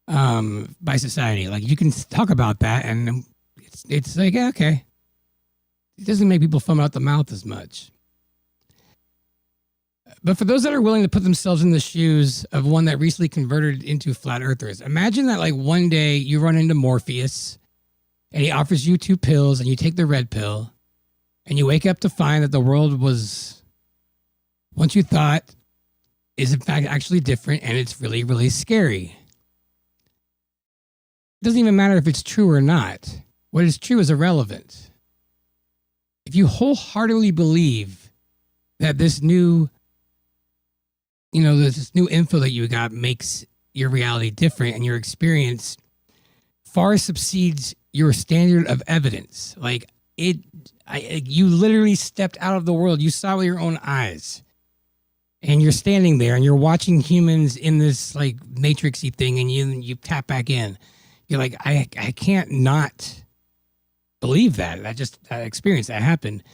by society. Like, you can talk about that, and it's like, yeah, okay. It doesn't make people foam out the mouth as much. But for those that are willing to put themselves in the shoes of one that recently converted into flat earthers, imagine that like one day you run into Morpheus and he offers you 2 pills and you take the red pill and you wake up to find that the world was, once you thought, is in fact actually different, and it's really, really scary. It doesn't even matter if it's true or not. What is true is irrelevant. If you wholeheartedly believe that this new, you know, this new info that you got makes your reality different and your experience far subsedes your standard of evidence, like you literally stepped out of the world. You saw with your own eyes, and you're standing there and you're watching humans in this like matrixy thing, and you tap back in. You're like, I can't not believe that. That experience that happened.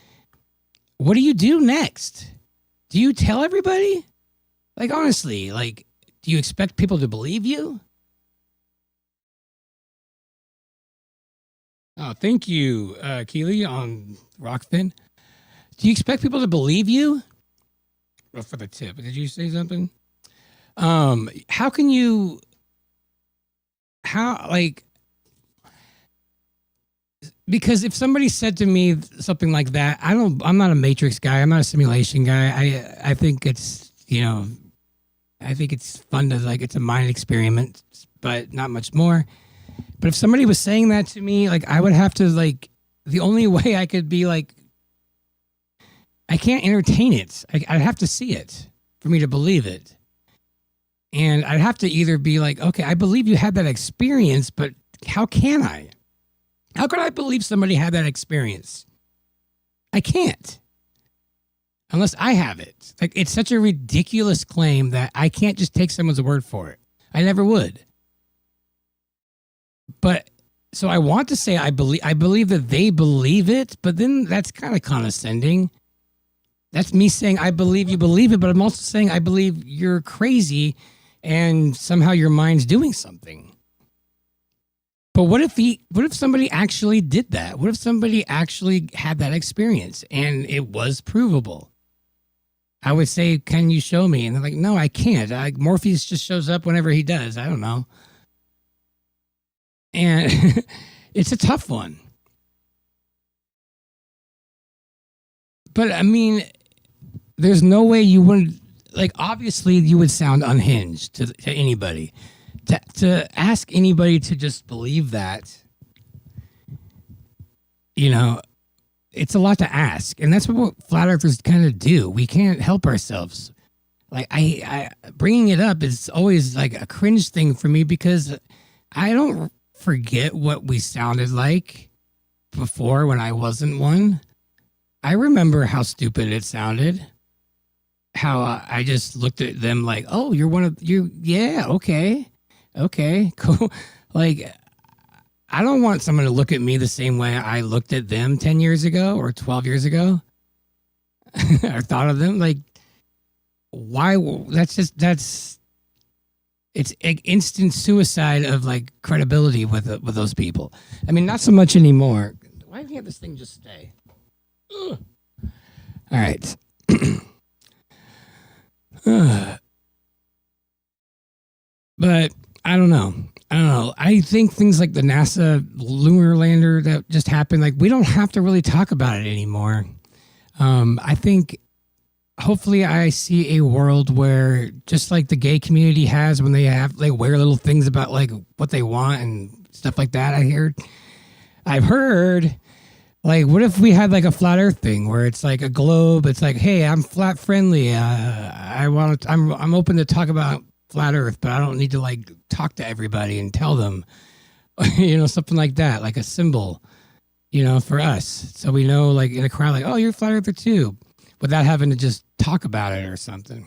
What do you do next? Do you tell everybody? Like, honestly, like, do you expect people to believe you? Oh, thank you, Keely on Rockfin. Do you expect people to believe you? Well, for the tip, did you say something? How can you? Because if somebody said to me something like that, I'm not a matrix guy. I'm not a simulation guy. I think it's, you know, I think it's fun to, like, it's a mind experiment, but not much more. But if somebody was saying that to me, like, I would have to, like, the only way I could be like, I can't entertain it. I'd have to see it for me to believe it. And I'd have to either be like, okay, I believe you had that experience, but how can I? How could I believe somebody had that experience? I can't. Unless I have it. Like, it's such a ridiculous claim that I can't just take someone's word for it. I never would. But so I want to say I believe that they believe it, but then that's kind of condescending. That's me saying I believe you believe it, but I'm also saying I believe you're crazy and somehow your mind's doing something. But what if somebody actually did that? What if somebody actually had that experience and it was provable? I would say, can you show me? And they're like, no, I can't. Morpheus just shows up whenever he does. I don't know. And it's a tough one. But I mean, there's no way you wouldn't, like, obviously you would sound unhinged to anybody. To ask anybody to just believe that, you know, it's a lot to ask. And that's what flat earthers kind of do. We can't help ourselves. Like, I bringing it up is always like a cringe thing for me because I don't forget what we sounded like before when I wasn't one. I remember how stupid it sounded. How I just looked at them like, oh, you're one of you. Yeah. Okay, cool. Like, I don't want someone to look at me the same way I looked at them 10 years ago or 12 years ago. I thought of them like, why? It's instant suicide of like credibility with those people. I mean, not so much anymore. Why can't this thing just stay? Ugh. All right. But I don't know. I think things like the NASA lunar lander that just happened, like, we don't have to really talk about it anymore. I think hopefully I see a world where just like the gay community has when they wear little things about like what they want and stuff like that. I've heard like, what if we had like a flat earth thing where it's like a globe? It's like, hey, I'm flat friendly. I'm open to talk about flat earth, but I don't need to like talk to everybody and tell them, something like that, like a symbol, for us. So we know, like, in a crowd, like, oh, you're a flat earther too, without having to just talk about it or something.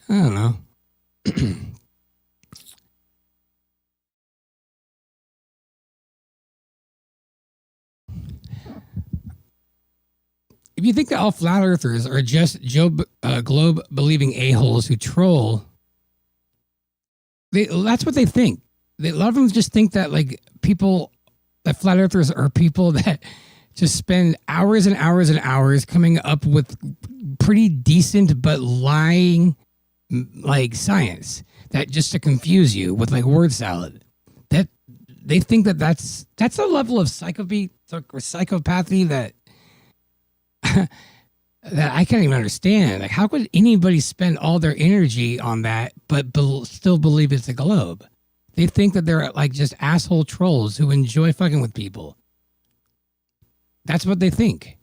I don't know. If you think that all flat earthers are just globe believing a-holes who troll, that's what they think. A lot of them just think that that flat earthers are people that just spend hours and hours and hours coming up with pretty decent but lying like science that just to confuse you with like word salad. That they think that's a level of psychopathy that that I can't even understand. Like, how could anybody spend all their energy on that but still believe it's a globe? They think that they're like just asshole trolls who enjoy fucking with people. That's what they think.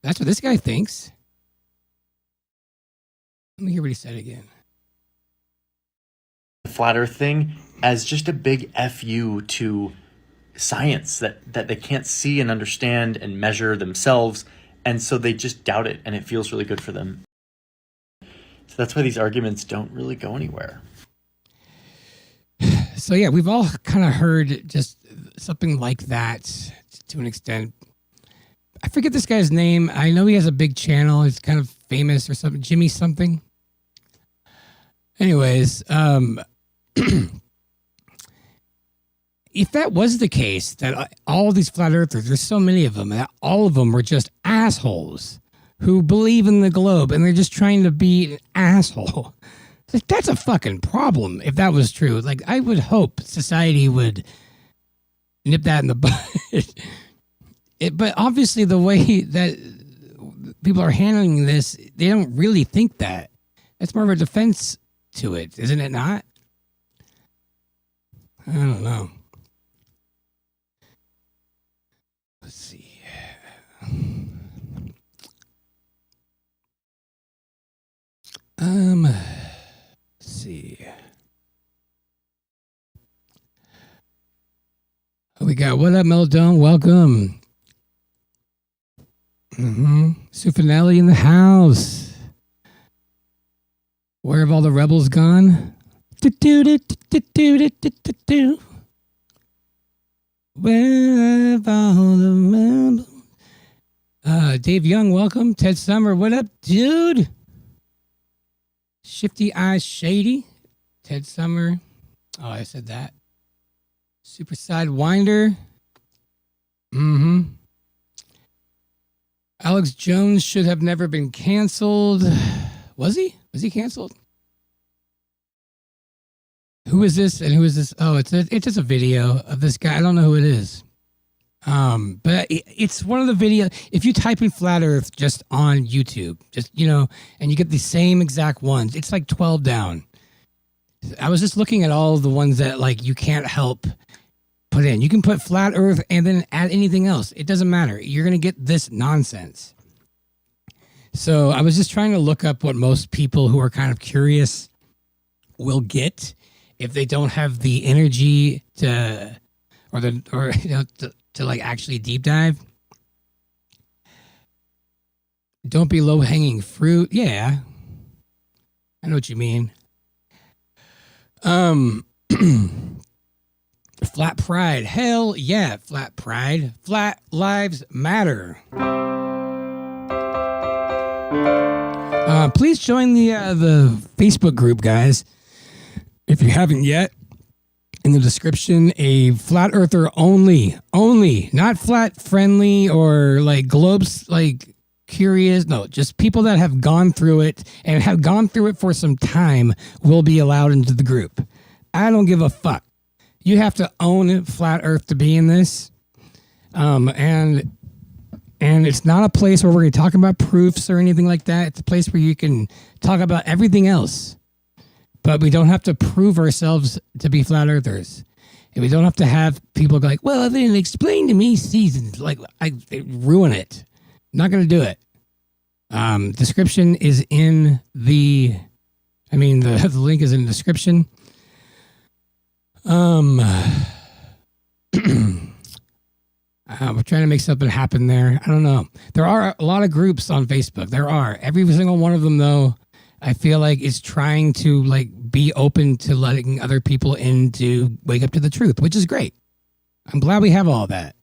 That's what this guy thinks. Let me hear what he said again. The flat earth thing as just a big FU to science that they can't see and understand and measure themselves. And so they just doubt it, and it feels really good for them. So that's why these arguments don't really go anywhere. So yeah, we've all kind of heard just something like that to an extent. I forget this guy's name. I know he has a big channel. He's kind of famous or something. Jimmy something. Anyways, if that was the case, that all these flat earthers, there's so many of them, that all of them were just assholes who believe in the globe and they're just trying to be an asshole. Like, that's a fucking problem if that was true. Like, I would hope society would nip that in the butt. But obviously the way that people are handling this, they don't really think that. It's more of a defense to it, isn't it not? I don't know. Let's see. Let's see. Oh, we got what up, Melodome? Welcome. Sufinelli in the house. Where have all the rebels gone? Where have all the rebels? Dave Young, welcome. Ted Summer, what up, dude? Shifty Eyes Shady. Ted Summer. Oh, I said that. Super Side Winder. Mm-hmm. Alex Jones should have never been canceled. Was he? Was he canceled? Who is this and who is this? Oh, it's just a video of this guy. I don't know who it is. But it's one of the video. If you type in Flat Earth just on YouTube, just, and you get the same exact ones, it's like 12 down. I was just looking at all of the ones that like you can't help put in. You can put Flat Earth and then add anything else. It doesn't matter. You're going to get this nonsense. So I was just trying to look up what most people who are kind of curious will get if they don't have the energy to like actually deep dive. Don't be low hanging fruit. Yeah, I know what you mean. Flat pride. Hell yeah, flat pride. Flat lives matter. Please join the Facebook group, guys, if you haven't yet. In the description, a flat earther only, not flat friendly or like globes, like curious. No, just people that have gone through it and have gone through it for some time will be allowed into the group. I don't give a fuck. You have to own flat earth to be in this. And it's not a place where we're going to talk about proofs or anything like that. It's a place where you can talk about everything else. But we don't have to prove ourselves to be flat earthers. And we don't have to have people go like, well, they didn't explain to me seasons. Like, they ruin it. Not going to do it. Description is in the link is in the description. We're trying to make something happen there. I don't know. There are a lot of groups on Facebook. There are. Every single one of them, though, I feel like is trying to like be open to letting other people in to wake up to the truth, which is great. I'm glad we have all that.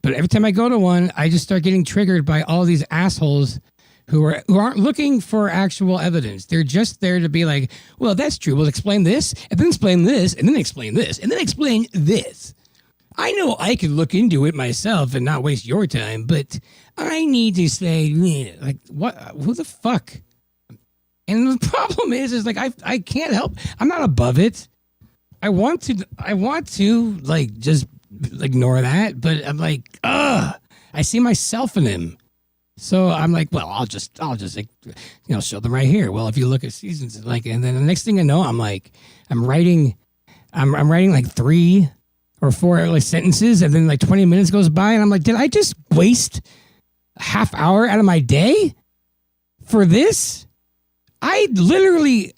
But every time I go to one, I just start getting triggered by all these assholes who aren't looking for actual evidence. They're just there to be like, well, that's true. We'll explain this, and then explain this, and then explain this, and then explain this. I know I could look into it myself and not waste your time, but I need to say, like, what? Who the fuck? And the problem is like I can't help. I'm not above it. I want to like just ignore that, but I'm like, I see myself in him. So I'm like, well, I'll just like, show them right here. Well, if you look at seasons, like, and then the next thing I know, I'm like, I'm writing like 3 or 4 like sentences, and then like 20 minutes goes by, and I'm like, did I just waste a half hour out of my day for this? I literally,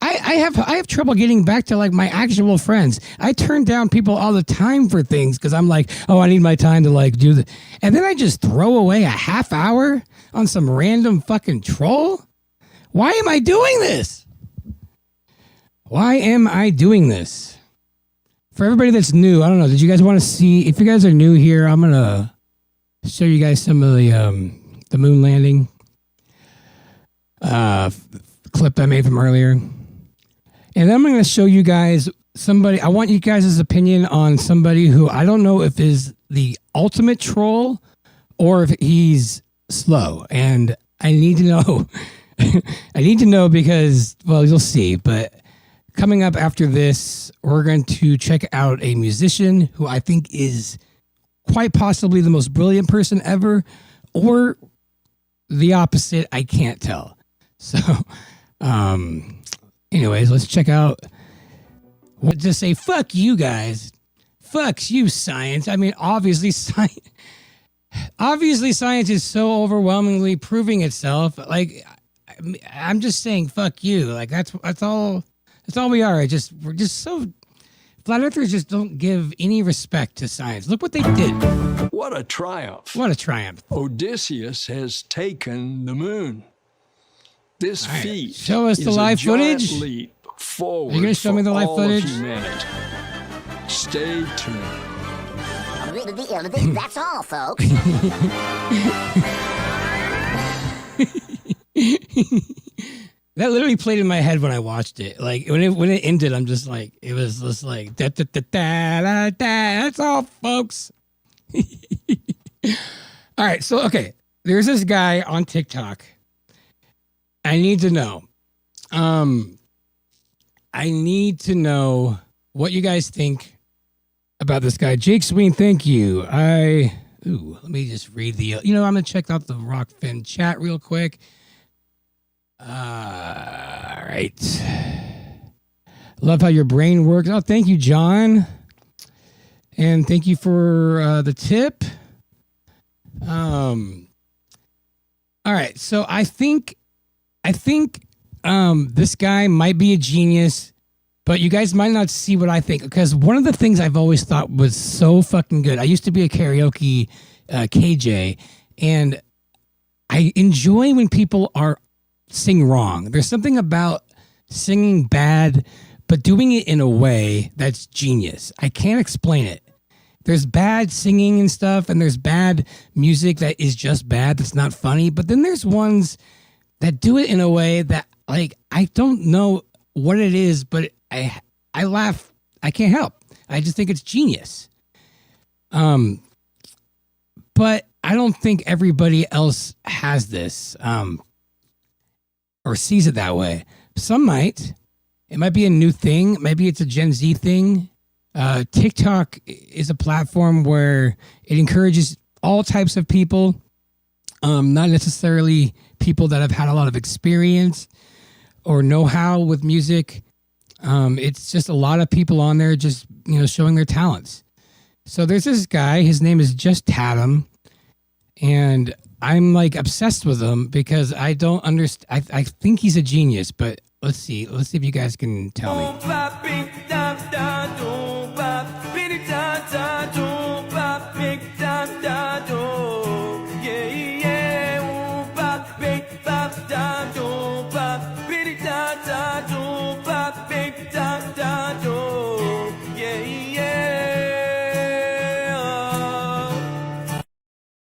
I have trouble getting back to like my actual friends. I turn down people all the time for things because I'm like, oh, I need my time to like do the, and then I just throw away a half hour on some random fucking troll. Why am I doing this? Why am I doing this? For everybody that's new, I don't know. Did you guys want to see? If you guys are new here, I'm gonna show you guys some of the moon landing clip I made from earlier. And then I'm going to show you guys somebody. I want you guys' opinion on somebody who I don't know if is the ultimate troll or if he's slow. And I need to know. I need to know because, well, you'll see. But coming up after this, we're going to check out a musician who I think is quite possibly the most brilliant person ever, or the opposite. I can't tell. So, anyways, let's check out what to say. Fuck you guys. Fuck you, science. I mean, obviously science is so overwhelmingly proving itself. Like, I'm just saying, fuck you. Like, that's all we are. We're just so, flat earthers just don't give any respect to science. Look what they did. What a triumph. What a triumph. Odysseus has taken the moon. This feat show us the is live a giant footage. leap forward. Are you going to show me the live for all of footage? humanity. Stay tuned. That's all, folks. That literally played in my head when I watched it. Like when it ended, I'm just like, it was just like da da da da da. That's all, folks. All right, so okay, there's this guy on TikTok. I need to know. I need to know what you guys think about this guy, Jake Sween. Thank you. Let me just read the. I'm gonna check out the Rockfin chat real quick. All right. Love how your brain works. Oh, thank you, John. And thank you for the tip. All right. So I think this guy might be a genius, but you guys might not see what I think, because one of the things I've always thought was so fucking good. I used to be a karaoke KJ, and I enjoy when people sing wrong. There's something about singing bad, but doing it in a way that's genius. I can't explain it. There's bad singing and stuff, and there's bad music that is just bad, that's not funny. But then there's ones that do it in a way that, like, I don't know what it is, but I laugh. I can't help. I just think it's genius. But I don't think everybody else has this. Or sees it that way. Some might. It might be a new thing. Maybe it's a Gen Z thing. TikTok is a platform where it encourages all types of people, not necessarily people that have had a lot of experience or know-how with music. It's just a lot of people on there just, showing their talents. So there's this guy. His name is Just Tatum. And I'm like obsessed with him because I don't understand. I think he's a genius, but let's see if you guys can tell me.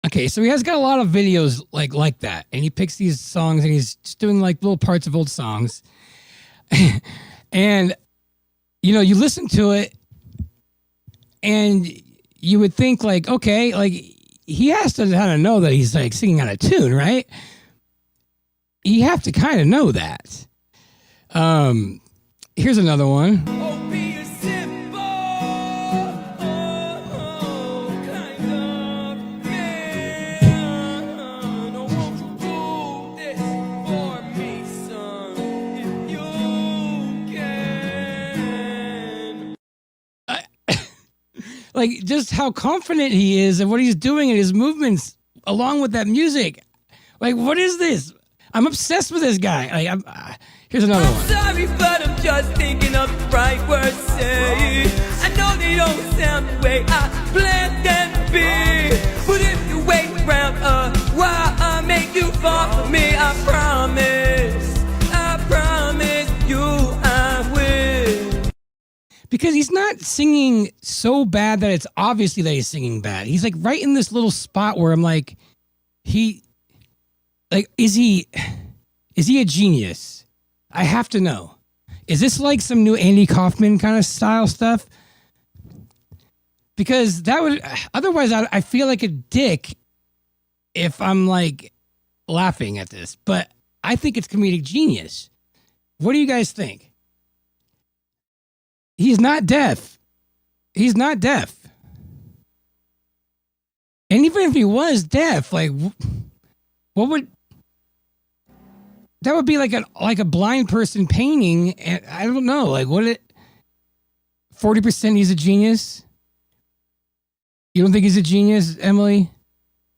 Okay, so he has got a lot of videos like that, and he picks these songs and he's just doing like little parts of old songs. And you listen to it and you would think like, okay, like he has to kind of know that he's like singing out of tune, right? You have to kind of know that. Here's another one. Like, just how confident he is and what he's doing and his movements along with that music. Like, what is this? I'm obsessed with this guy. Like, here's another one. Sorry, but I'm just thinking of the right words to say. I know they don't sound the way I planned them to be. But if you wait around a while, I'll make you fall for me. I promise you I will. Because he's not singing so bad that it's obviously that he's singing bad. He's like right in this little spot where I'm like, is he a genius? I have to know. Is this like some new Andy Kaufman kind of style stuff? Because that would, otherwise I feel like a dick if I'm like laughing at this, but I think it's comedic genius. What do you guys think? He's not deaf. He's not deaf. And even if he was deaf, like, what would that would be like a blind person painting? And I don't know, like, 40% he's a genius. You don't think he's a genius, Emily?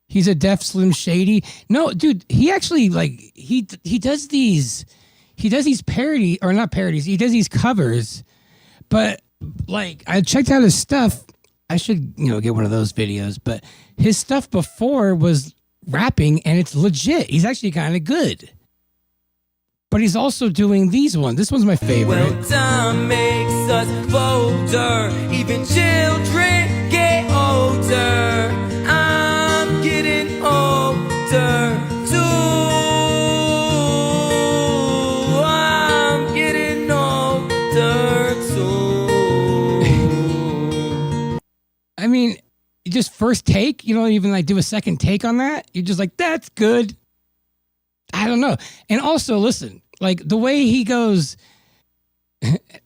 He's a deaf Slim Shady. No, dude, he actually like he does these parody or not parodies. He does these covers. But like I checked out his stuff. I should, get one of those videos, but his stuff before was rapping and it's legit. He's actually kind of good. But he's also doing these ones. This one's my favorite. Well, time makes us bolder. Even children get older. older. I'm getting older too. I'm getting older too. I mean, just first take, you don't even like do a second take on that. You're just like, that's good. I don't know. And also, listen, like the way he goes,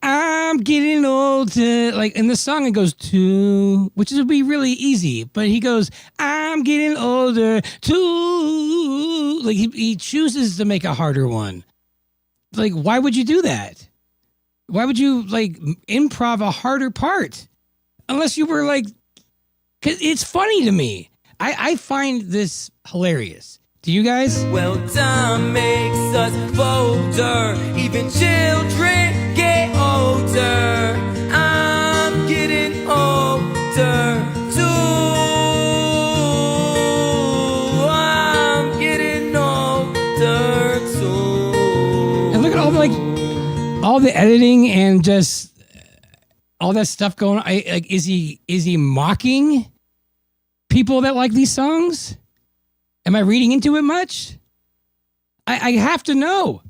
I'm getting older. Like in the song, it goes to, which would be really easy. But he goes, I'm getting older too. Like he chooses to make a harder one. Like, why would you do that? Why would you like improv a harder part? Unless you were like, cause it's funny to me. I find this hilarious. Do you guys? Well, time makes us bolder. Even children get older. I'm getting older too. I'm getting older too. And look at all the editing and just all that stuff going on. Like, is he mocking people that like these songs? Am I reading into it much? I have to know.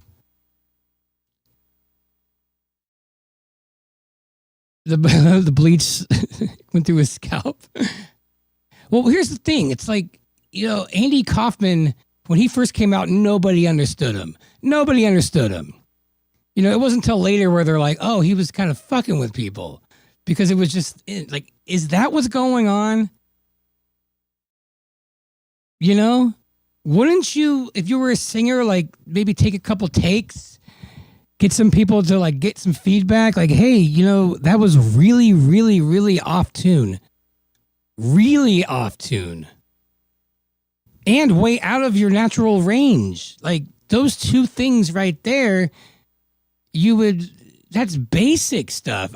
The bleach went through his scalp. Well, here's the thing. It's like, you know, Andy Kaufman, when he first came out, nobody understood him. Nobody understood him. You know, it wasn't until later where they're like, oh, he was kind of fucking with people. Because it was just like, is that what's going on? You know, wouldn't you, if you were a singer, like maybe take a couple takes, get some people to like get some feedback, like, hey, you know, that was really, really, really off tune. Really off tune. And way out of your natural range. Like those two things right there, that's basic stuff.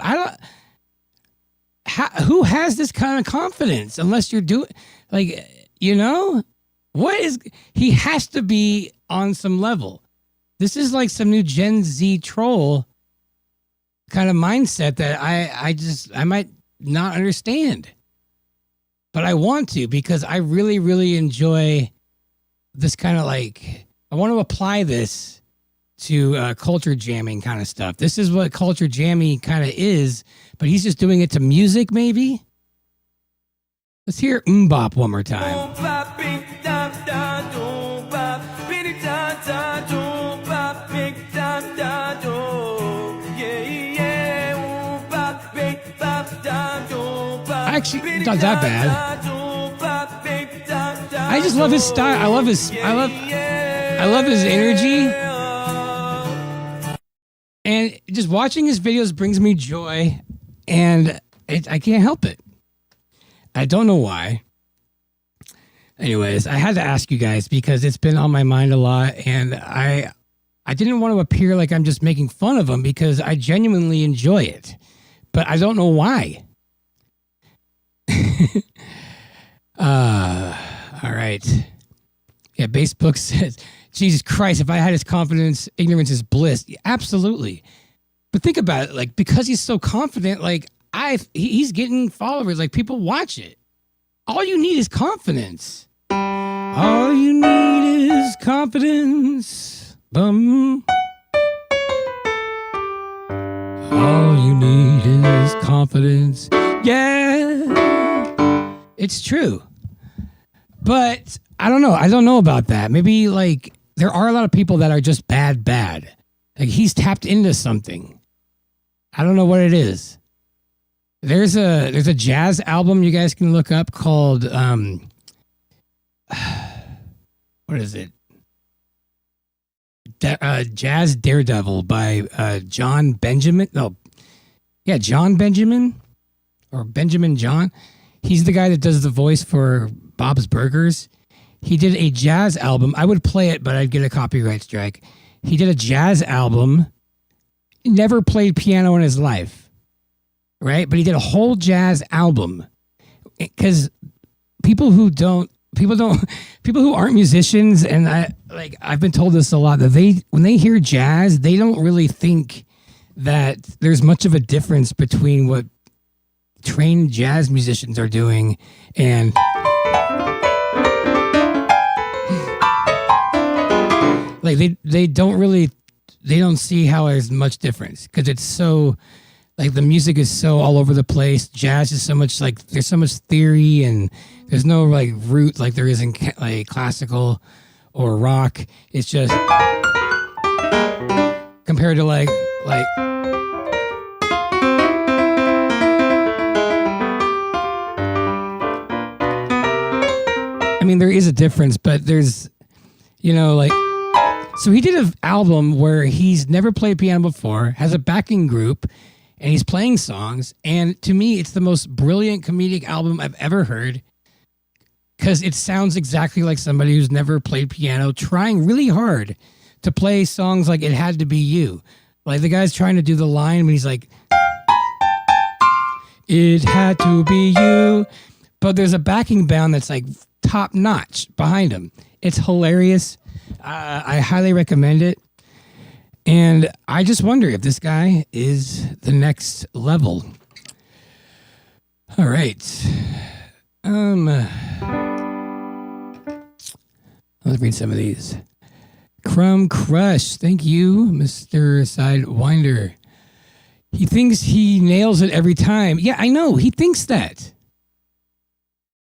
Who has this kind of confidence unless you're doing, like, you know, he has to be on some level. This is like some new Gen Z troll kind of mindset that I might not understand. But I want to, because I really, really enjoy this kind of like, I want to apply this to culture jamming kind of stuff. This is what culture jamming kind of is, but he's just doing it to music maybe. Let's hear Mbop one more time. Actually, not that bad. I just love his style. I love his energy. And just watching his videos brings me joy, and I can't help it. I don't know why. Anyways, I had to ask you guys because it's been on my mind a lot, and I didn't want to appear like I'm just making fun of him because I genuinely enjoy it, but I don't know why. All right. Yeah, Basebook says, Jesus Christ, if I had his confidence, ignorance is bliss. Yeah, absolutely. But think about it, like, because he's so confident, like, he's getting followers, like, people watch it. All you need is confidence. All you need is confidence. Bum. All you need is confidence. Yeah. It's true. But I don't know. I don't know about that. Maybe like there are a lot of people that are just bad. Like he's tapped into something. I don't know what it is. There's a jazz album you guys can look up called what is it? Jazz Daredevil by John Benjamin. No. Yeah, John Benjamin or Benjamin John. He's the guy that does the voice for Bob's Burgers. He did a jazz album. I would play it, but I'd get a copyright strike. He did a jazz album. Never played piano in his life, right? But he did a whole jazz album because people who aren't musicians, and I've been told this a lot, that when they hear jazz, they don't really think that there's much of a difference between what trained jazz musicians are doing, and like they don't see how there's much difference because it's so like the music is so all over the place. Jazz is so much like there's so much theory and there's no like root like there is in like classical or rock. It's just compared to like I mean there is a difference, but there's like so he did an album where he's never played piano before, has a backing group, and he's playing songs. And to me, it's the most brilliant comedic album I've ever heard because it sounds exactly like somebody who's never played piano trying really hard to play songs like It Had to Be You. Like the guy's trying to do the line when he's like, it had to be you. But there's a backing band that's like top notch behind him. It's hilarious. I highly recommend it. And I just wonder if this guy is the next level. All right. Let's read some of these. Crumb Crush. Thank you, Mr. Sidewinder. He thinks he nails it every time. Yeah, I know. He thinks that.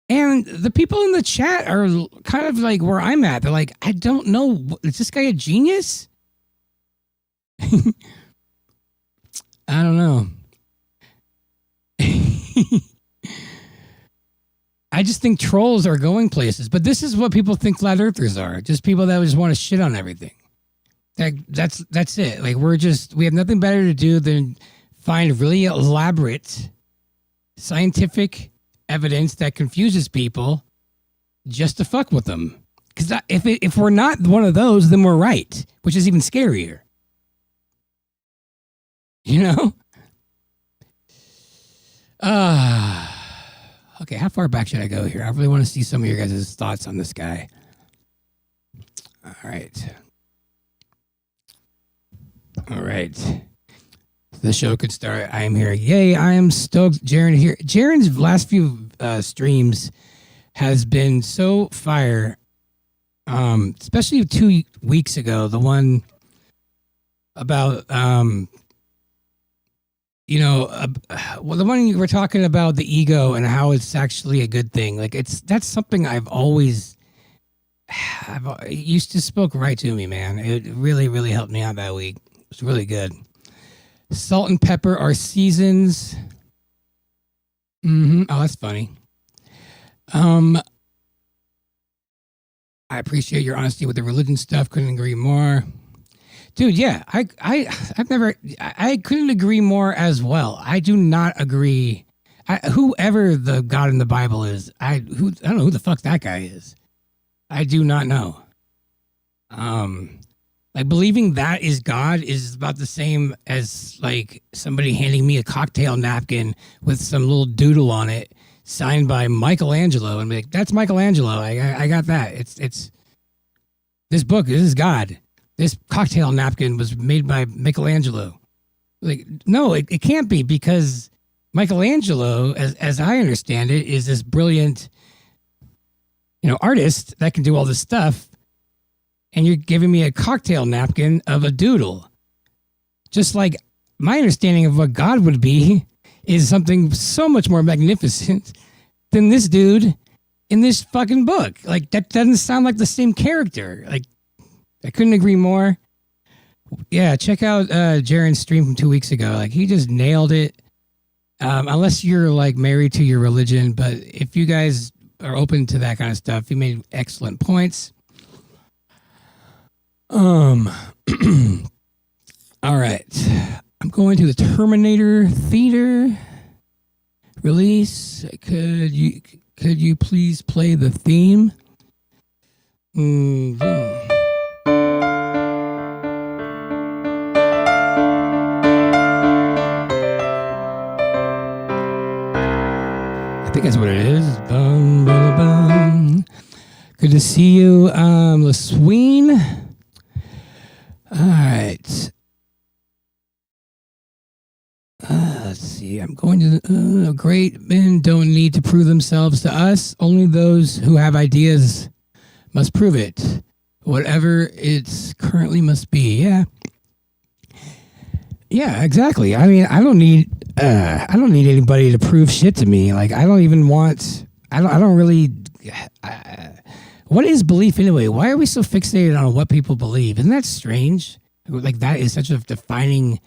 And the people in the chat are kind of like where I'm at. They're like, I don't know. Is this guy a genius? I don't know. I just think trolls are going places. But this is what people think flat earthers are. Just people that just want to shit on everything. That's it. Like we have nothing better to do than find really elaborate scientific evidence that confuses people just to fuck with them. Because if we're not one of those, then we're right, which is even scarier. Okay, how far back should I go here? I really want to see some of your guys' thoughts on this guy. All right. The show could start. I am here. Yay, I am stoked. Jaren here. Jaren's last few streams has been so fire. Especially 2 weeks ago, the one about the one you were talking about the ego and how it's actually a good thing. Like that's something I've always used to spoke right to me, man. It really, really helped me out that week. It was really good. Salt and pepper are seasons. Oh, that's funny. I appreciate your honesty with the religion stuff. Couldn't agree more. Dude, yeah, I couldn't agree more as well. I do not agree. Whoever the God in the Bible is, I don't know who the fuck that guy is. I do not know. Like believing that is God is about the same as like somebody handing me a cocktail napkin with some little doodle on it signed by Michelangelo and be like, that's Michelangelo. I got that. It's this book. This is God. This cocktail napkin was made by Michelangelo. Like, no, it can't be because Michelangelo, as I understand it, is this brilliant, artist that can do all this stuff. And you're giving me a cocktail napkin of a doodle. Just like my understanding of what God would be is something so much more magnificent than this dude in this fucking book. Like, that doesn't sound like the same character. Like, I couldn't agree more. Yeah, check out Jaren's stream from 2 weeks ago. Like, he just nailed it. Unless you're, like, married to your religion. But if you guys are open to that kind of stuff, he made excellent points. All right. I'm going to the Terminator Theater release. Could you please play the theme? I think that's what it is. Bum, bum, bum. Good to see you, LaSween. All right. Let's see. I'm going to great men don't need to prove themselves to us. Only those who have ideas must prove it. Whatever it's currently must be. Yeah. Yeah, exactly. I mean, I don't need anybody to prove shit to me. Like, I don't even want. I don't really. What is belief anyway? Why are we so fixated on what people believe? Isn't that strange? Like, that is such a defining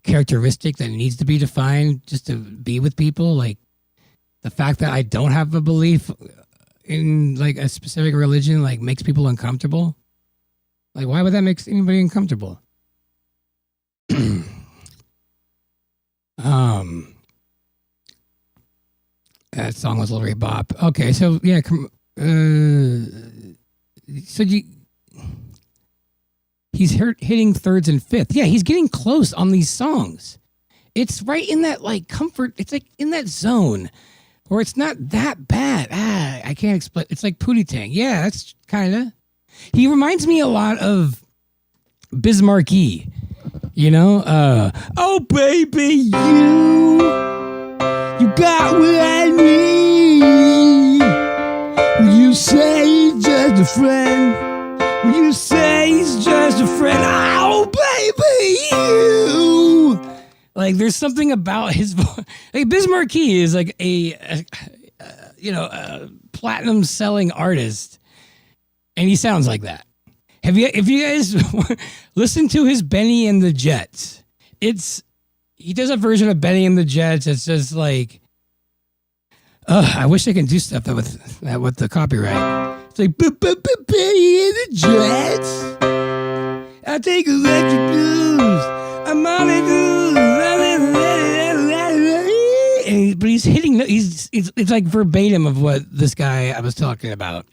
characteristic that needs to be defined just to be with people. Like, the fact that I don't have a belief in like a specific religion like makes people uncomfortable. Like, why would that make anybody uncomfortable? That song was a little bop. Okay, so yeah, he's hitting thirds and fifth. Yeah, he's getting close on these songs. It's right in that like comfort. It's like in that zone where it's not that bad. I can't explain. It's like Pootie Tang. Yeah, that's kind of. He reminds me a lot of Bismarcky. You know, oh baby, you got what I need. When you say he's just a friend, when you say he's just a friend, oh baby, you. Like, there's something about his voice. Like, Bismarcky is like a platinum selling artist, and he sounds like that. If you guys listen to his Benny and the Jets, he does a version of Benny and the Jets. It's just like, I wish I could do stuff with the copyright. It's like Benny and the Jets. I take electric blues. I'm on it. But he's hitting. It's like verbatim of what this guy I was talking about.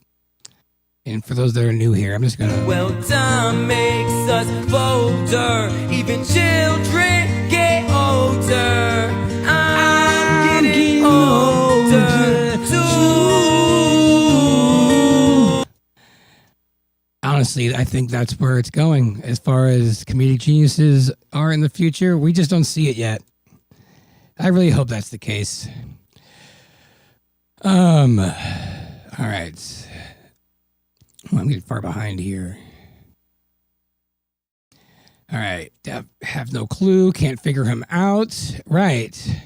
And for those that are new here, I'm just gonna. Well, time makes us bolder. Even children get older. I'm getting older too. Honestly, I think that's where it's going. As far as comedic geniuses are in the future, we just don't see it yet. I really hope that's the case. All right. Oh, I'm getting far behind here. All right. Have no clue. Can't figure him out. Right.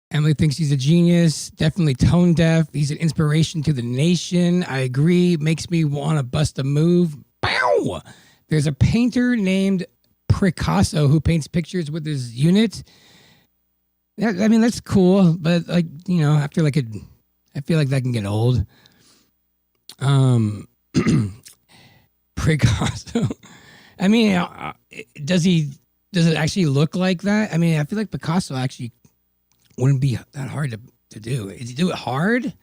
Emily thinks he's a genius. Definitely tone deaf. He's an inspiration to the nation. I agree. Makes me want to bust a move. Bow! There's a painter named Picasso who paints pictures with his unit. I mean, that's cool. But, like, you know, after like I feel like that can get old. Picasso. I mean, does it actually look like that? I mean, I feel like Picasso actually wouldn't be that hard to do. Did he do it hard?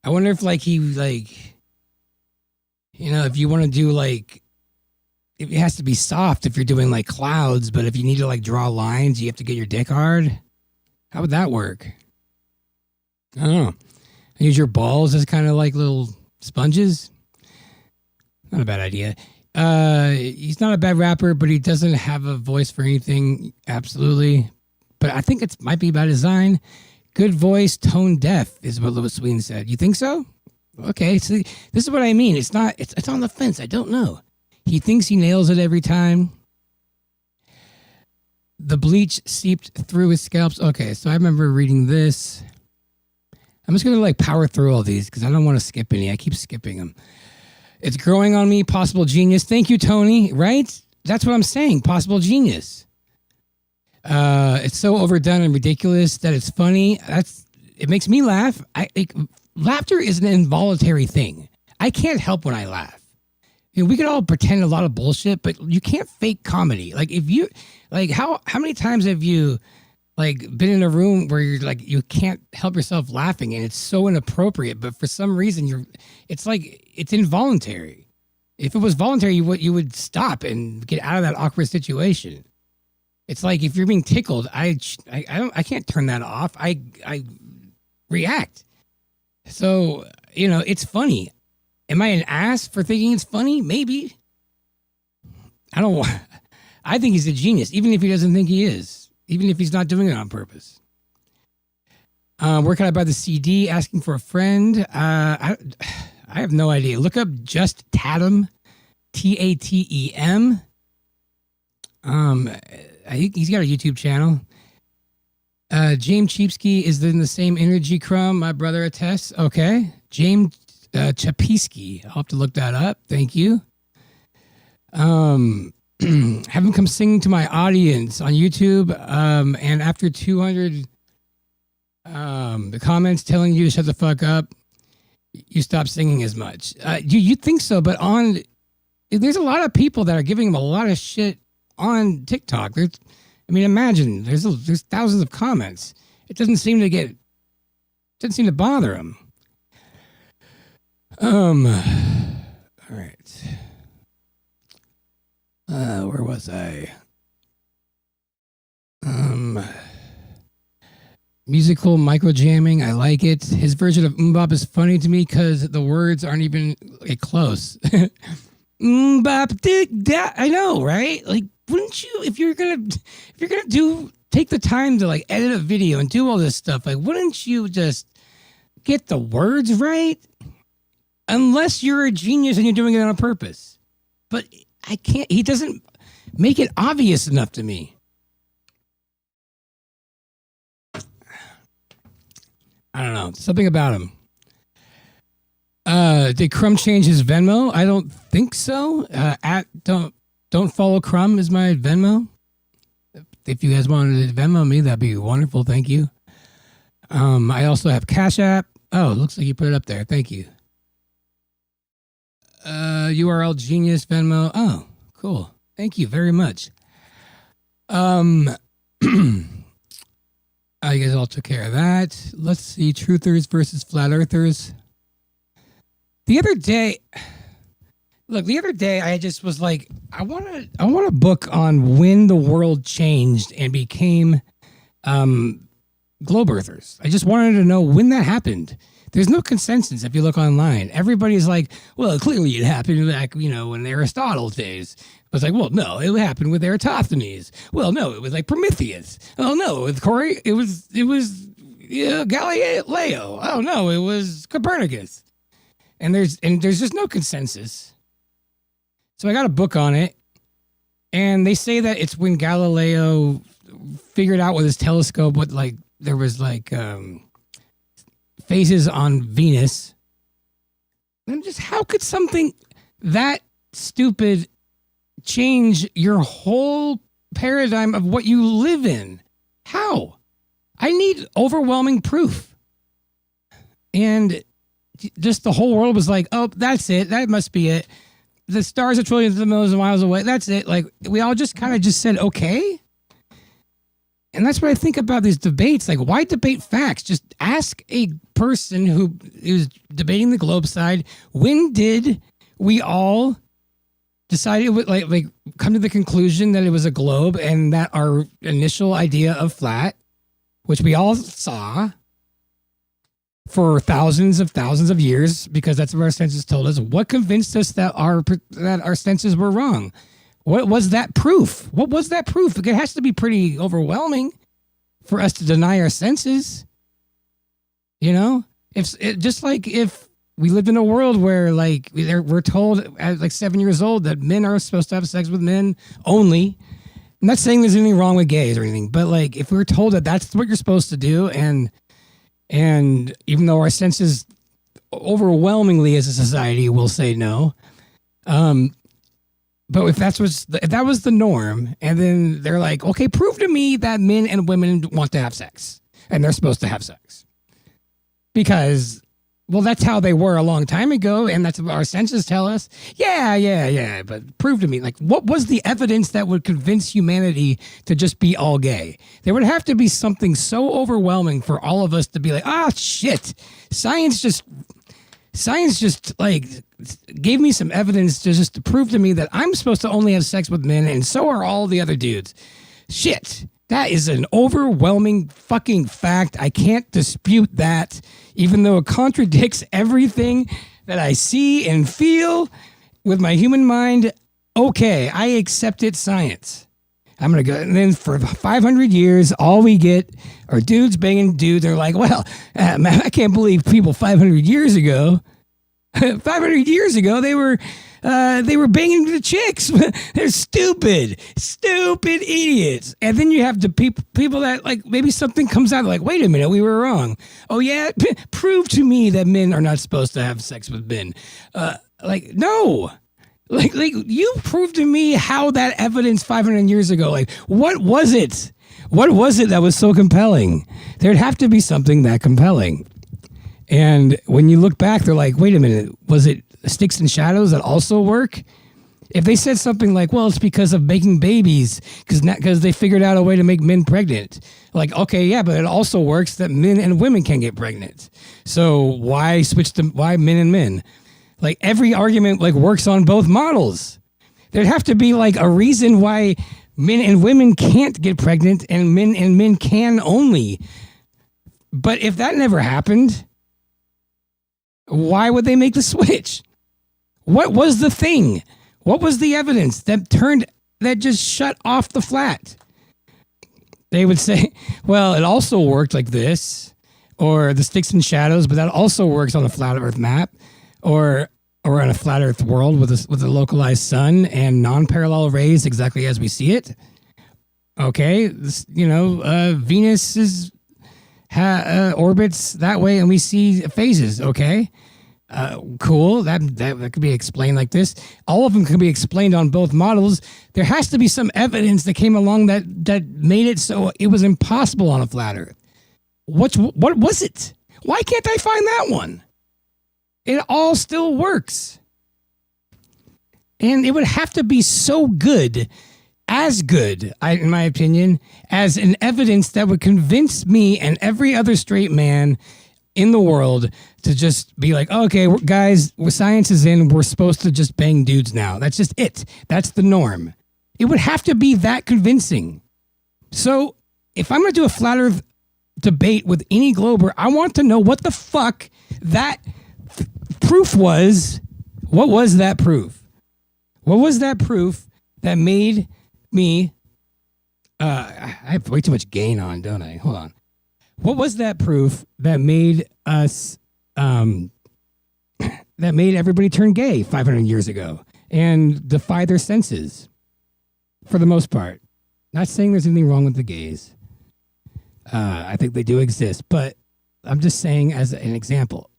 I wonder if like he like, you know, if you want to do like, it has to be soft if you're doing like clouds, but if you need to like draw lines, you have to get your dick hard. How would that work? I don't know. Use your balls as kind of like little sponges. Not a bad idea. He's not a bad rapper, but he doesn't have a voice for anything. Absolutely. But I think it might be by design. Good voice, tone deaf is what Louis Sweden said. You think so? Okay. So this is what I mean. It's on the fence. I don't know. He thinks he nails it every time. The bleach seeped through his scalps. Okay. So I remember reading this. I'm just going to like power through all these because I don't want to skip any. I keep skipping them. It's growing on me. Possible genius. Thank you, Tony. Right? That's what I'm saying. Possible genius. It's so overdone and ridiculous that it's funny. It makes me laugh. Laughter is an involuntary thing. I can't help when I laugh. You know, we could all pretend a lot of bullshit, but you can't fake comedy. Like if you like how many times have you like been in a room where you're like you can't help yourself laughing and it's so inappropriate, but for some reason it's like it's involuntary. If it was voluntary, you would stop and get out of that awkward situation. It's like if you're being tickled, I can't turn that off. I react. So, you know, it's funny. Am I an ass for thinking it's funny? Maybe. I I think he's a genius, even if he doesn't think he is, even if he's not doing it on purpose. Where can I buy the CD? Asking for a friend. I have no idea. Look up Just Tatum, Tatem. I think he's got a YouTube channel. James Cheapsky is in the same energy crumb. My brother attests. Okay. James Chapisky. I'll have to look that up. Thank you. Have him come sing to my audience on YouTube. And after 200 the comments telling you to shut the fuck up, you stop singing as much. You think so, but there's a lot of people that are giving him a lot of shit on TikTok. Imagine there's thousands of comments. It doesn't seem to bother him. All right. Where was I? Musical micro jamming. I like it. His version of Mbop is funny to me because the words aren't even close. Mbop dig da. I know, right? Like, wouldn't you, if you're gonna take the time to like edit a video and do all this stuff, like, wouldn't you just get the words right? Unless you're a genius and you're doing it on purpose. But I can't. He doesn't make it obvious enough to me. I don't know. Something about him. Did Crumb change his Venmo? I don't think so. Don't follow Crumb is my Venmo. If you guys wanted to Venmo me, that'd be wonderful. Thank you. I also have Cashapp. Oh, looks like you put it up there. Thank you. URL Genius Venmo. Oh, cool. Thank you very much. You guys all took care of that. Let's see. Truthers versus flat earthers. The other day, I just was like, I want a book on when the world changed and became globe earthers. I just wanted to know when that happened. There's no consensus if you look online. Everybody's like, well, clearly it happened back, in Aristotle's days. It's like, well, no, it happened with Eratosthenes. Well, no, it was like Prometheus. Oh no, with Corey, it was Galileo. Oh no, it was Copernicus. And there's just no consensus. So I got a book on it, and they say that it's when Galileo figured out with his telescope what there was phases on Venus. And just how could something that stupid change your whole paradigm of what you live in? How? I need overwhelming proof. And just the whole world was like, oh, that's it. That must be it. The stars are trillions of millions of miles away. That's it. Like, we all just kind of just said, okay. And that's what I think about these debates. Like, why debate facts? Just ask a person who is debating the globe side, when did we all decide it would like come to the conclusion that it was a globe and that our initial idea of flat, which we all saw for thousands of years, because that's what our senses told us. What convinced us that our senses were wrong? What was that proof? What was that proof? It has to be pretty overwhelming for us to deny our senses. If we lived in a world where we're told at 7 years old that men are supposed to have sex with men only. I'm not saying there's anything wrong with gays or anything, but if we were told that that's what you're supposed to do, and even though our senses overwhelmingly as a society will say no, but if that was the norm, and then they're like, okay, prove to me that men and women want to have sex and they're supposed to have sex, because, well, that's how they were a long time ago, and that's what our senses tell us. Yeah. But prove to me, what was the evidence that would convince humanity to just be all gay? There would have to be something so overwhelming for all of us to be like, shit, science just gave me some evidence to prove to me that I'm supposed to only have sex with men, and so are all the other dudes. Shit. That is an overwhelming fucking fact. I can't dispute that, even though it contradicts everything that I see and feel with my human mind. Okay, I accept it, science. I'm going to go. And then for 500 years, all we get are dudes banging dudes. They're like, well, man, I can't believe people 500 years ago, 500 years ago, they were banging the chicks. They're stupid idiots. And then you have the people that like maybe something comes out like, wait a minute, we were wrong. Oh yeah, prove to me that men are not supposed to have sex with men. No. Like you prove to me how that evidence 500 years ago, like what was it? What was it that was so compelling? There'd have to be something that compelling. And when you look back, they're like, wait a minute, was it sticks and shadows that also work? If they said something like, well, it's because of making babies, because they figured out a way to make men pregnant. Like, okay, yeah, but it also works that men and women can get pregnant. So why why men and men? Like every argument like works on both models. There'd have to be like a reason why men and women can't get pregnant and men can only. But if that never happened, why would they make the switch? What was the thing? What was the evidence that just shut off the flat? They would say, well, it also worked like this, or the sticks and shadows, but that also works on a flat Earth map. Or on a flat Earth world with a localized sun and non-parallel rays exactly as we see it. Okay, Venus is orbits that way, and we see phases. Okay, cool. That could be explained like this. All of them can be explained on both models. There has to be some evidence that came along that made it so it was impossible on a flat Earth. What was it? Why can't I find that one? It all still works. And it would have to be so good, in my opinion, as an evidence that would convince me and every other straight man in the world to just be like, okay, guys, science is in, we're supposed to just bang dudes now. That's just it. That's the norm. It would have to be that convincing. So if I'm going to do a flat Earth debate with any glober, I want to know what the fuck that proof was. What was that proof? What was that proof that made me I have way too much gain on, don't I? Hold on. What was that proof that made us that made everybody turn gay 500 years ago and defy their senses for the most part? Not saying there's anything wrong with the gays. I think they do exist, but I'm just saying as an example.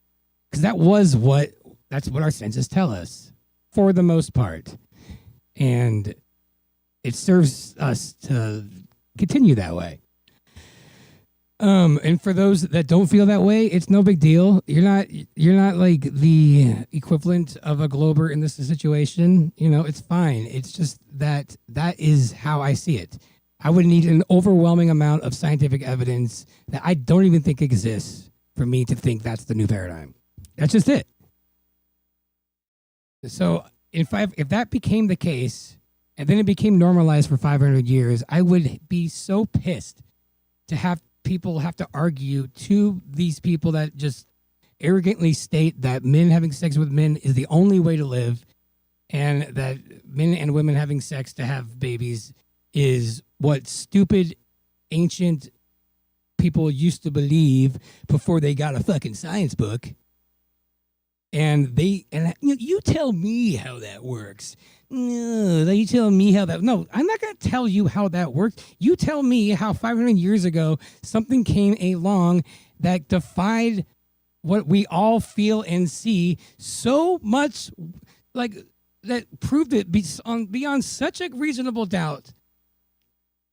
Because that's what our senses tell us, for the most part. And it serves us to continue that way. And for those that don't feel that way, it's no big deal. You're not like the equivalent of a glober in this situation. It's fine. It's just that is how I see it. I would need an overwhelming amount of scientific evidence that I don't even think exists for me to think that's the new paradigm. That's just it. So if that became the case, and then it became normalized for 500 years, I would be so pissed to have people have to argue to these people that just arrogantly state that men having sex with men is the only way to live, and that men and women having sex to have babies is what stupid ancient people used to believe before they got a fucking science book. And you tell me how that works. No, you tell me how that. No, I'm not going to tell you how that works. You tell me how 500 years ago something came along that defied what we all feel and see so much, like that proved it beyond such a reasonable doubt.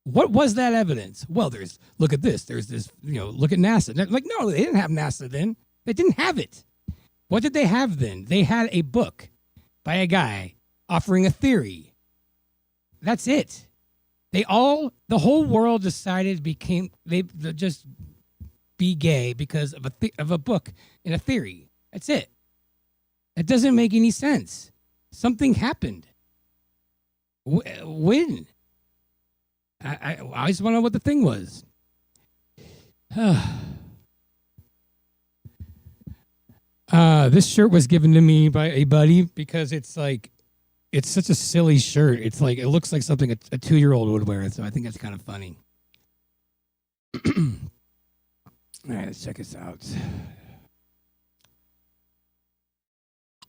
What was that evidence? Well, look at this. There's this, look at NASA. Like, no, they didn't have NASA then. They didn't have it. What did they have then? They had a book by a guy offering a theory. That's it. The whole world decided they just be gay because of a book and a theory. That's it. That doesn't make any sense. Something happened. When? I just want to know what the thing was. This shirt was given to me by a buddy because it's like it's such a silly shirt. It's like it looks like something a 2-year-old would wear. So I think that's kind of funny. All right, let's check this out.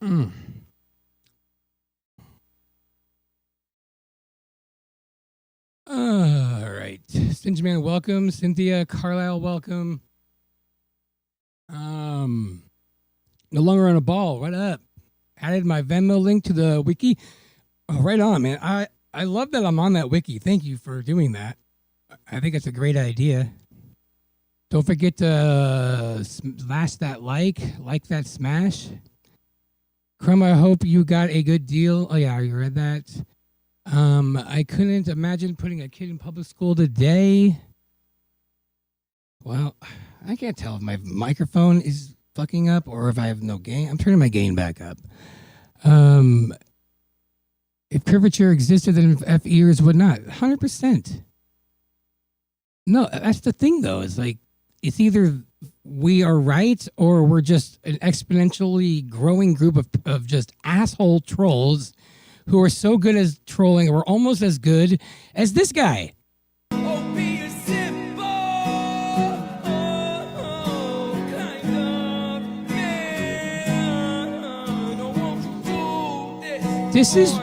All right. Stingy Man, welcome. Cynthia Carlisle, welcome. No longer on a ball. What up? Added my Venmo link to the wiki. Oh, right on, man. I love that I'm on that wiki. Thank you for doing that. I think it's a great idea. Don't forget to smash that like that smash. Crumb, I hope you got a good deal. Oh yeah, you read that. I couldn't imagine putting a kid in public school today. Well, I can't tell if my microphone is fucking up or if I have no gain. I'm turning my gain back up. If curvature existed, then F ears would not. 100%. No, that's the thing though. It's like, it's either we are right or we're just an exponentially growing group of just asshole trolls who are so good as trolling or almost as good as this guy. This is...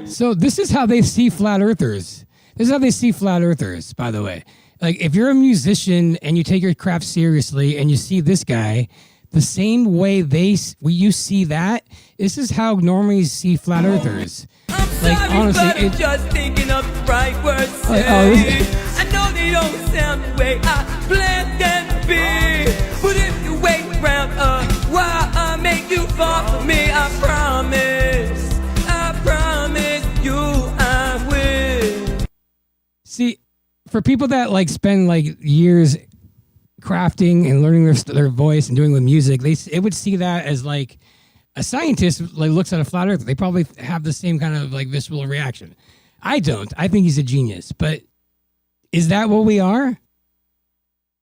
So this is how they see flat earthers. This is how they see flat earthers, by the way. Like, if you're a musician and you take your craft seriously and you see this guy, the same way you see that, this is how normies see flat earthers. Like, honestly, I'm just thinking of the right words to say. I know they don't sound the way I planned them to be. But if you wait around a while, I'll make you fall for me. I promise you I will. See, for people that like spend like years crafting and learning their voice and doing with music, it would see that as like a scientist like looks at a flat earth. They probably have the same kind of like visceral reaction. I don't. I think he's a genius. But is that what we are?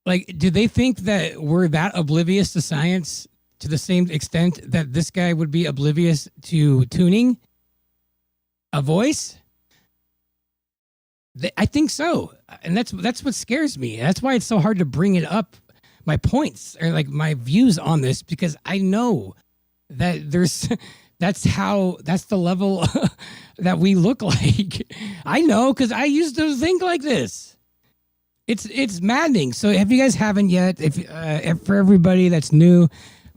Like, do they think that we're that oblivious to science to the same extent that this guy would be oblivious to tuning a voice? I think so. And that's what scares me. That's why it's so hard to bring it up, my points or like my views on this, because I know that that's the level that we look like. I know, because I used to think like this. It's maddening. So if you guys haven't yet, if for everybody that's new,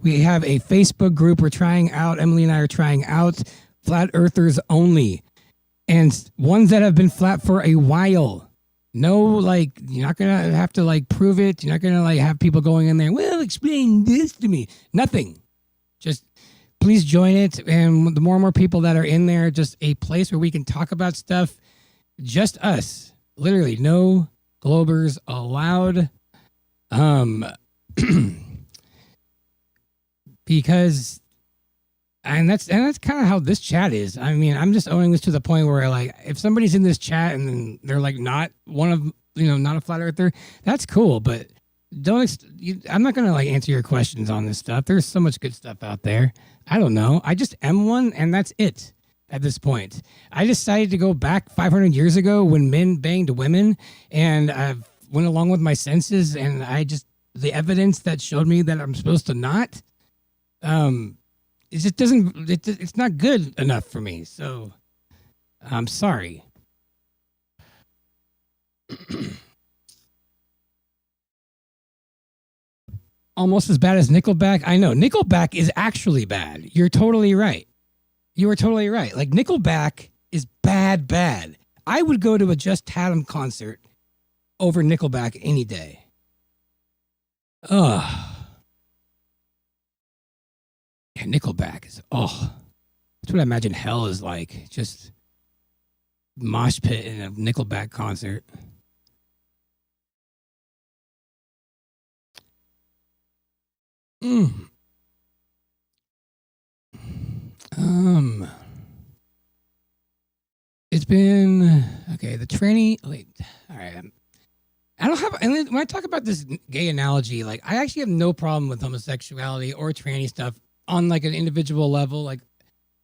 we have a Facebook group we're trying out. Emily and I are trying out Flat Earthers Only. And ones that have been flat for a while. No, like, you're not going to have to, like, prove it. You're not going to, like, have people going in there, well, explain this to me. Nothing. Just please join it. And the more and more people that are in there, just a place where we can talk about stuff. Just us. Literally, no Globers allowed. Because... And that's kind of how this chat is. I mean, I'm just owning this to the point where, like, if somebody's in this chat and then they're like not one of, not a flat earther, that's cool. But I'm not gonna like answer your questions on this stuff. There's so much good stuff out there. I don't know. I just am one, and that's it. At this point, I decided to go back 500 years ago when men banged women, and I went along with my senses, and the evidence that showed me that I'm supposed to not. It just doesn't. It's not good enough for me. So, I'm sorry. Almost as bad as Nickelback. I know Nickelback is actually bad. You're totally right. You are totally right. Like, Nickelback is bad. I would go to a Just Tatum concert over Nickelback any day. Ugh. Yeah, Nickelback is, that's what I imagine hell is like. Just mosh pit in a Nickelback concert. It's been, okay, the tranny, wait, all right. I don't have, and when I talk about this gay analogy, like I actually have no problem with homosexuality or tranny stuff on like an individual level. Like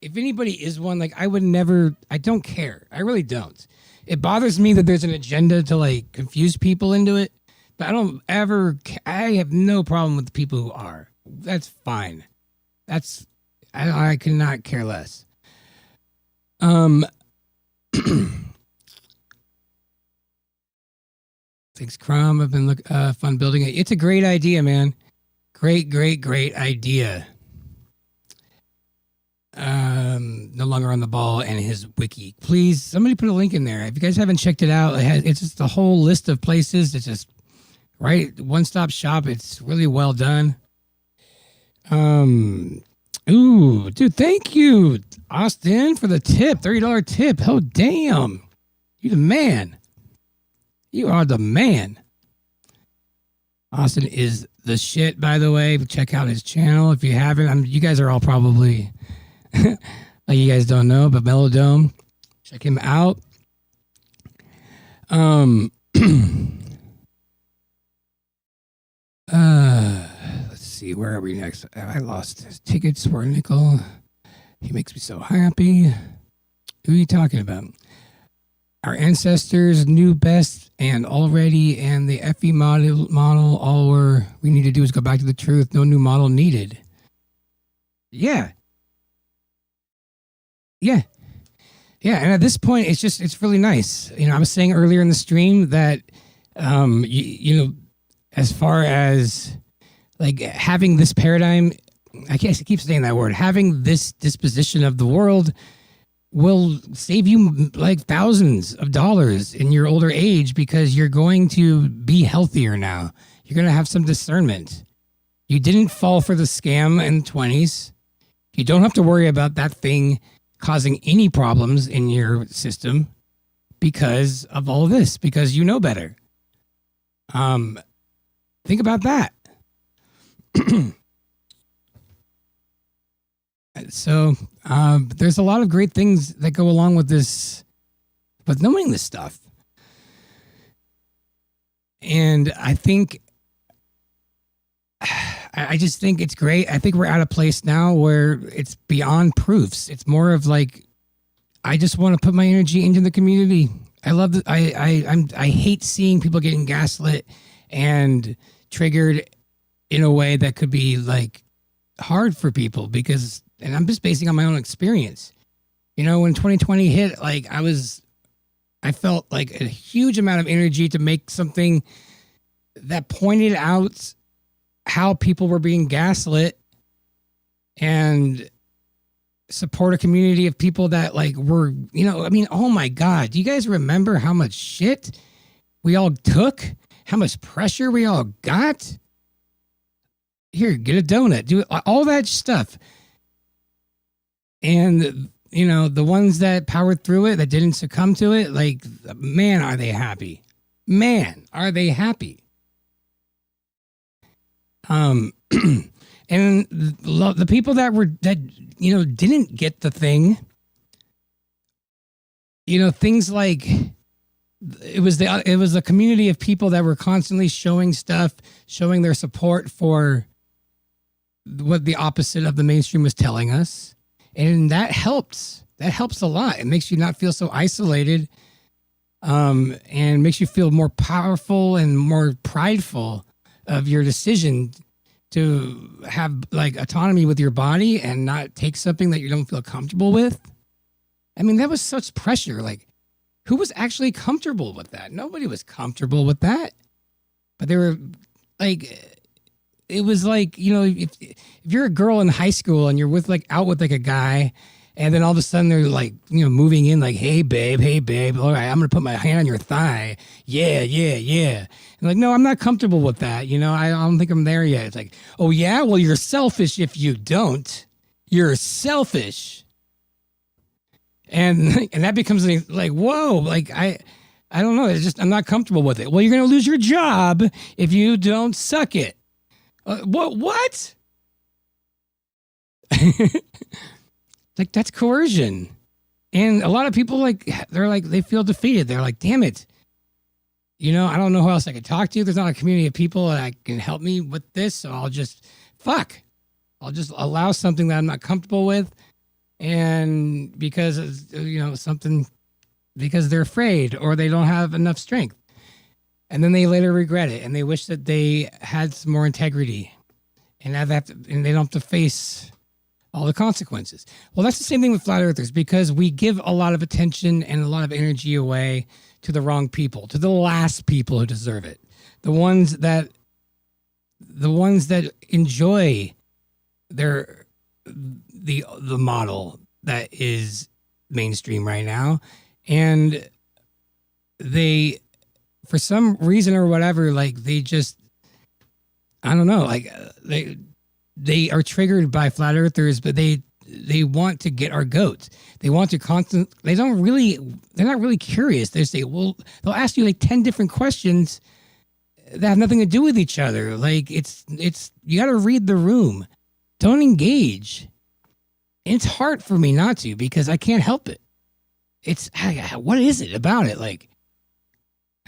if anybody is one, like I would never, I don't care. I really don't. It bothers me that there's an agenda to like confuse people into it, but I don't ever, I have no problem with the people who are. That's fine. I could not care less. Thanks, Crom. I've been fun building it. It's a great idea, man. Great idea. No longer on the ball and his wiki. Please, somebody put a link in there. If you guys haven't checked it out, it's just a whole list of places. It's just right one-stop shop. It's really well done. Ooh, dude, thank you, Austin, for the tip. $30 tip. Oh, damn. You the man. You are the man. Austin is the shit, by the way. Check out his channel if you haven't. You guys are all probably, like you guys don't know, but Melodome. Check him out. Let's see, where are we next? I lost his tickets for a nickel. He makes me so happy. Who are you talking about? Our ancestors knew best and already, and the FE model, all we need to do is go back to the truth. No new model needed. Yeah. And at this point, it's really nice. You know, I was saying earlier in the stream that, you know, as far as like having this paradigm, I keep saying that word, having this disposition of the world will save you like thousands of dollars in your older age because you're going to be healthier now. You're going to have some discernment. You didn't fall for the scam in the 20s. You don't have to worry about that thing causing any problems in your system because of all this, because you know better. Think about that. So there's a lot of great things that go along with this, with knowing this stuff. And I think, I just think it's great. I think we're at a place now where it's beyond proofs. It's more of like, I just want to put my energy into the community. I love that. I hate seeing people getting gaslit and triggered in a way that could be like hard for people because, and I'm just basing on my own experience. You know, when 2020 hit, like I felt like a huge amount of energy to make something that pointed out how people were being gaslit and support a community of people that like were, you know, I mean, oh my God, do you guys remember how much shit we all took? How much pressure we all got? Here, get a donut, do all that stuff. And, you know, the ones that powered through it, that didn't succumb to it, like, man, are they happy? Man, are they happy? And the people that you know, didn't get the thing, you know, things like it was a community of people that were constantly showing stuff, showing their support for what the opposite of the mainstream was telling us. And that helps. That helps a lot. It makes you not feel so isolated, and makes you feel more powerful and more prideful of your decision to have like autonomy with your body and not take something that you don't feel comfortable with. I mean, that was such pressure. Like, who was actually comfortable with that? Nobody was comfortable with that. But they were like, it was like, you know, if you're a girl in high school and you're out with a guy, and then all of a sudden they're like, you know, moving in like, hey babe, all right, I'm gonna put my hand on your thigh. Yeah. And like, no, I'm not comfortable with that. You know, I don't think I'm there yet. It's like, oh yeah, well, you're selfish if you don't. You're selfish. And that becomes like, whoa, like I don't know. It's just, I'm not comfortable with it. Well, you're gonna lose your job if you don't suck it. What? Like, that's coercion. And a lot of people, like, they feel defeated. They're like, damn it. You know, I don't know who else I could talk to. There's not a community of people that can help me with this. So I'll just allow something that I'm not comfortable with. And because, because they're afraid or they don't have enough strength. And then they later regret it and they wish that they had some more integrity and they don't have to face all the consequences. Well, that's the same thing with flat earthers because we give a lot of attention and a lot of energy away to the wrong people, to the last people who deserve it. The ones that enjoy the model that is mainstream right now. And they, for some reason or whatever, like they just, I don't know, like they are triggered by flat earthers, but they want to get our goat. They want to they're not really curious. They say, well, they'll ask you like 10 different questions that have nothing to do with each other. Like it's you got to read the room. Don't engage. And it's hard for me not to because I can't help it. What is it about it? Like,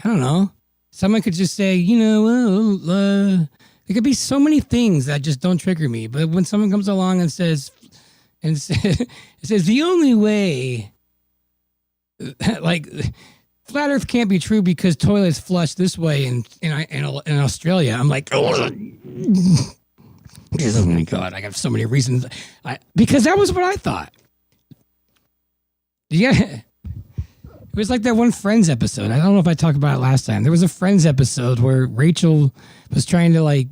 I don't know. Someone could just say, there could be so many things that just don't trigger me. But when someone comes along and says the only way, like, flat Earth can't be true because toilets flush this way in Australia. I'm like, oh my God, I got so many reasons. Because that was what I thought. Yeah. It was like that one Friends episode. I don't know if I talked about it last time. There was a Friends episode where Rachel was trying to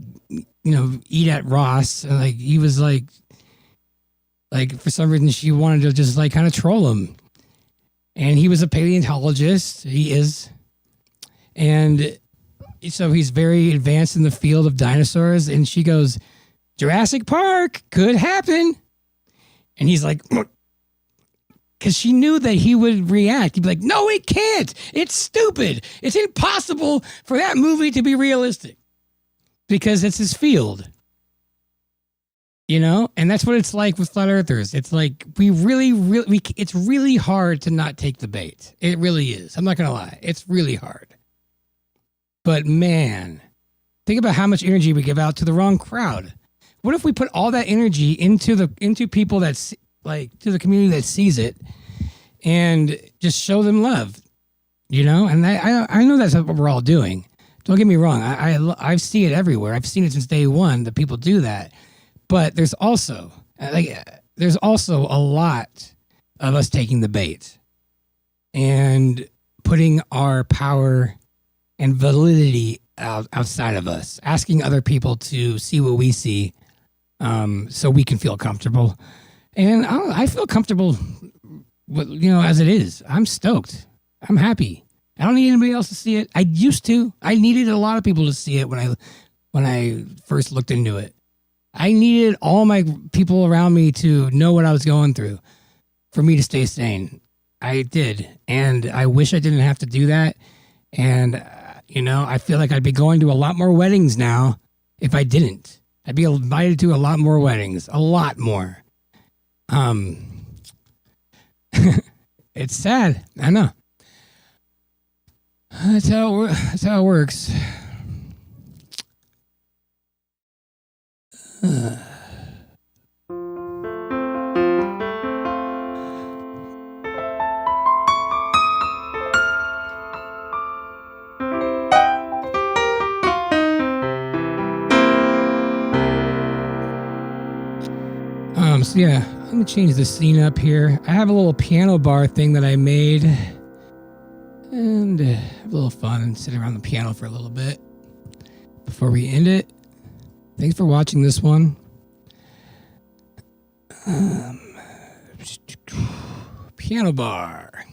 eat at Ross. And he was like for some reason she wanted to just kind of troll him. And he was a paleontologist. He is. And so he's very advanced in the field of dinosaurs. And she goes, Jurassic Park could happen. And he's like, because she knew that he would react. He'd be like, no, it can't. It's stupid. It's impossible for that movie to be realistic because it's his field. And that's what it's like with flat earthers. It's like it's really hard to not take the bait. It really is. I'm not going to lie. It's really hard. But man, think about how much energy we give out to the wrong crowd. What if we put all that energy into people that's to the community that sees it and just show them love, And I know that's what we're all doing. Don't get me wrong. I see it everywhere. I've seen it since day one that people do that. But there's also a lot of us taking the bait and putting our power and validity outside of us, asking other people to see what we see, so we can feel comfortable. And I feel comfortable, as it is. I'm stoked. I'm happy. I don't need anybody else to see it. I used to. I needed a lot of people to see it when I first looked into it. I needed all my people around me to know what I was going through for me to stay sane. I did. And I wish I didn't have to do that. And, I feel like I'd be going to a lot more weddings now if I didn't. I'd be invited to a lot more weddings. A lot more. It's sad. I know. That's how it works. So yeah, I'm gonna change the scene up here. I have a little piano bar thing that I made, and have a little fun and sit around the piano for a little bit before we end it. Thanks for watching this one. Piano bar.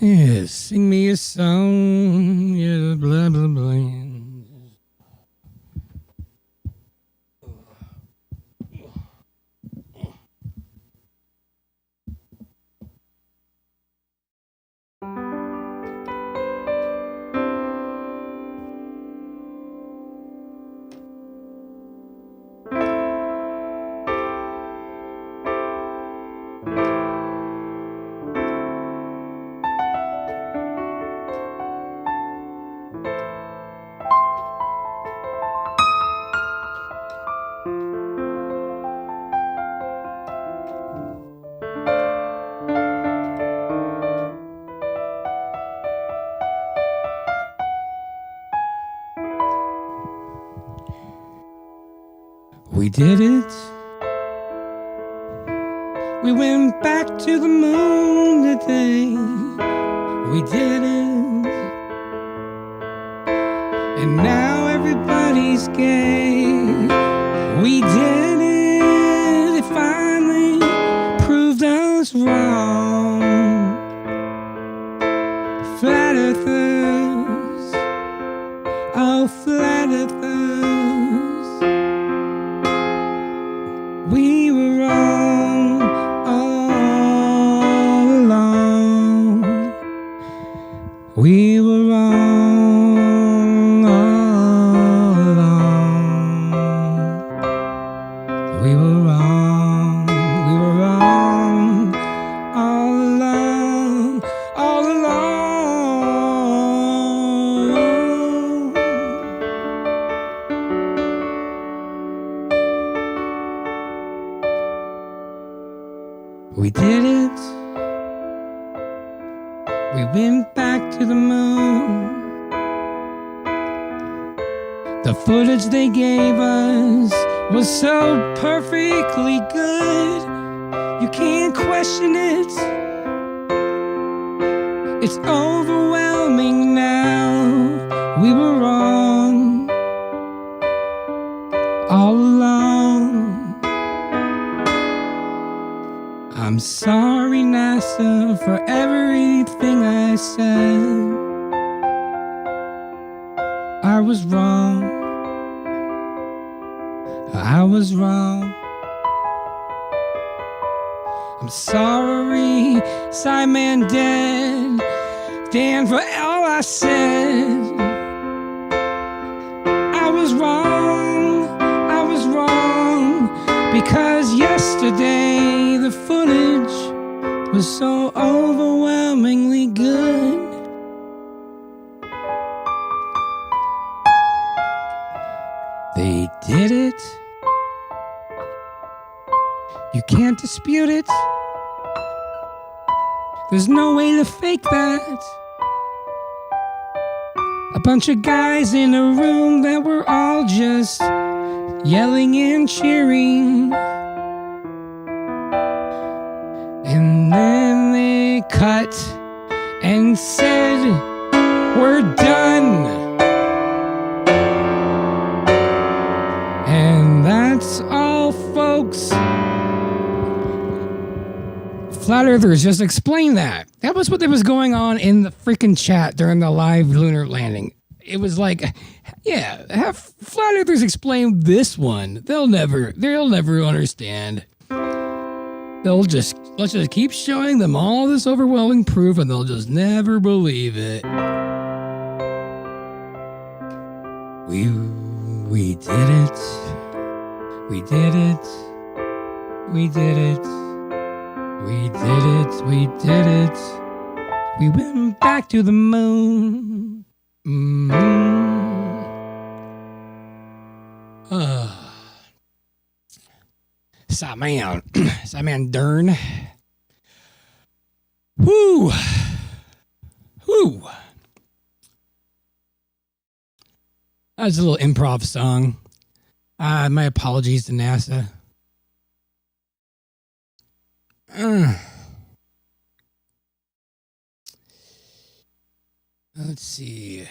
Yes, sing me a song. Yeah, blah blah blah. did it. We went back to the moon today. We did it. And now everybody's gay. We did it. It finally proved us wrong. Flat earthers, oh flat earthers, we were wrong all along. We were wrong all along. We were wrong. We were wrong all along. All along. We did it. We went back to the moon. The footage they gave us was so perfectly good. You can't question it. It's overwhelming now. We were wrong all along. I'm sorry, NASA, for everything I said. I was wrong. I was wrong. I'm sorry, Simon dead. Dan, for all I said. I was wrong. I was wrong. Because yesterday the footage was so overwhelmingly good. They did it. You can't dispute it. There's no way to fake that. A bunch of guys in a room that were all just yelling and cheering. And then they cut and said, "We're done." And that's all, folks. Flat Earthers, just explain that. That was what was going on in the freaking chat during the live lunar landing. It was like, yeah, have Flat Earthers explain this one. They'll never understand. Let's just keep showing them all this overwhelming proof and they'll just never believe it. We did it. We did it. We did it. We did it. We did it. We went back to the moon. Simon Dern. Whoo. Whoo. That was a little improv song. My apologies to NASA. Let's see.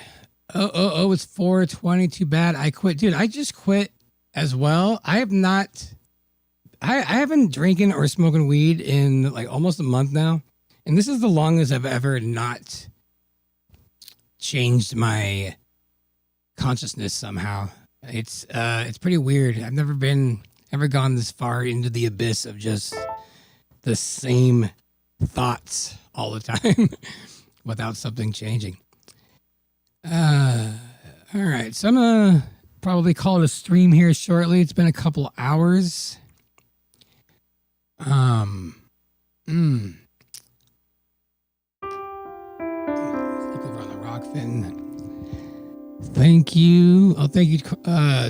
Oh, it's 4:20. Too bad. I quit. Dude, I just quit as well. I haven't drinking or smoking weed in like almost a month now. And this is the longest I've ever not changed my consciousness somehow. It's pretty weird. I've never gone this far into the abyss of just the same thoughts all the time without something changing. All right, so I'm gonna probably call it a stream here shortly. It's been a couple hours. Look over on the Rockfin. Thank you. Oh, thank you,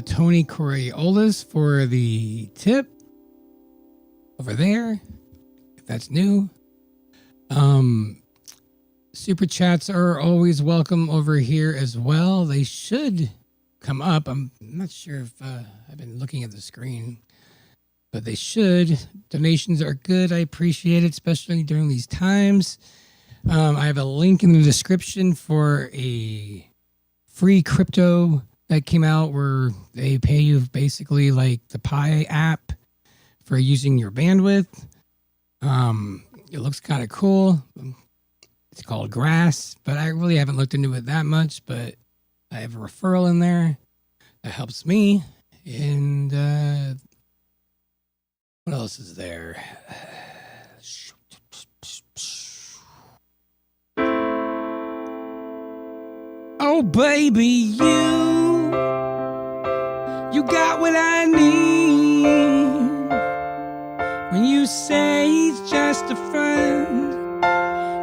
Tony Coriolis, for the tip over there. If that's new. Super chats are always welcome over here as well. They should come up. I'm not sure if I've been looking at the screen. but they should. Donations are good. I appreciate it, especially during these times. I have a link in the description for a free crypto that came out where they pay you basically like the Pi app for using your bandwidth. It looks kind of cool. It's called Grass, but I really haven't looked into it that much, but I have a referral in there that helps me. And what else is there? Oh, baby, you got what I need. When you say it's just a friend,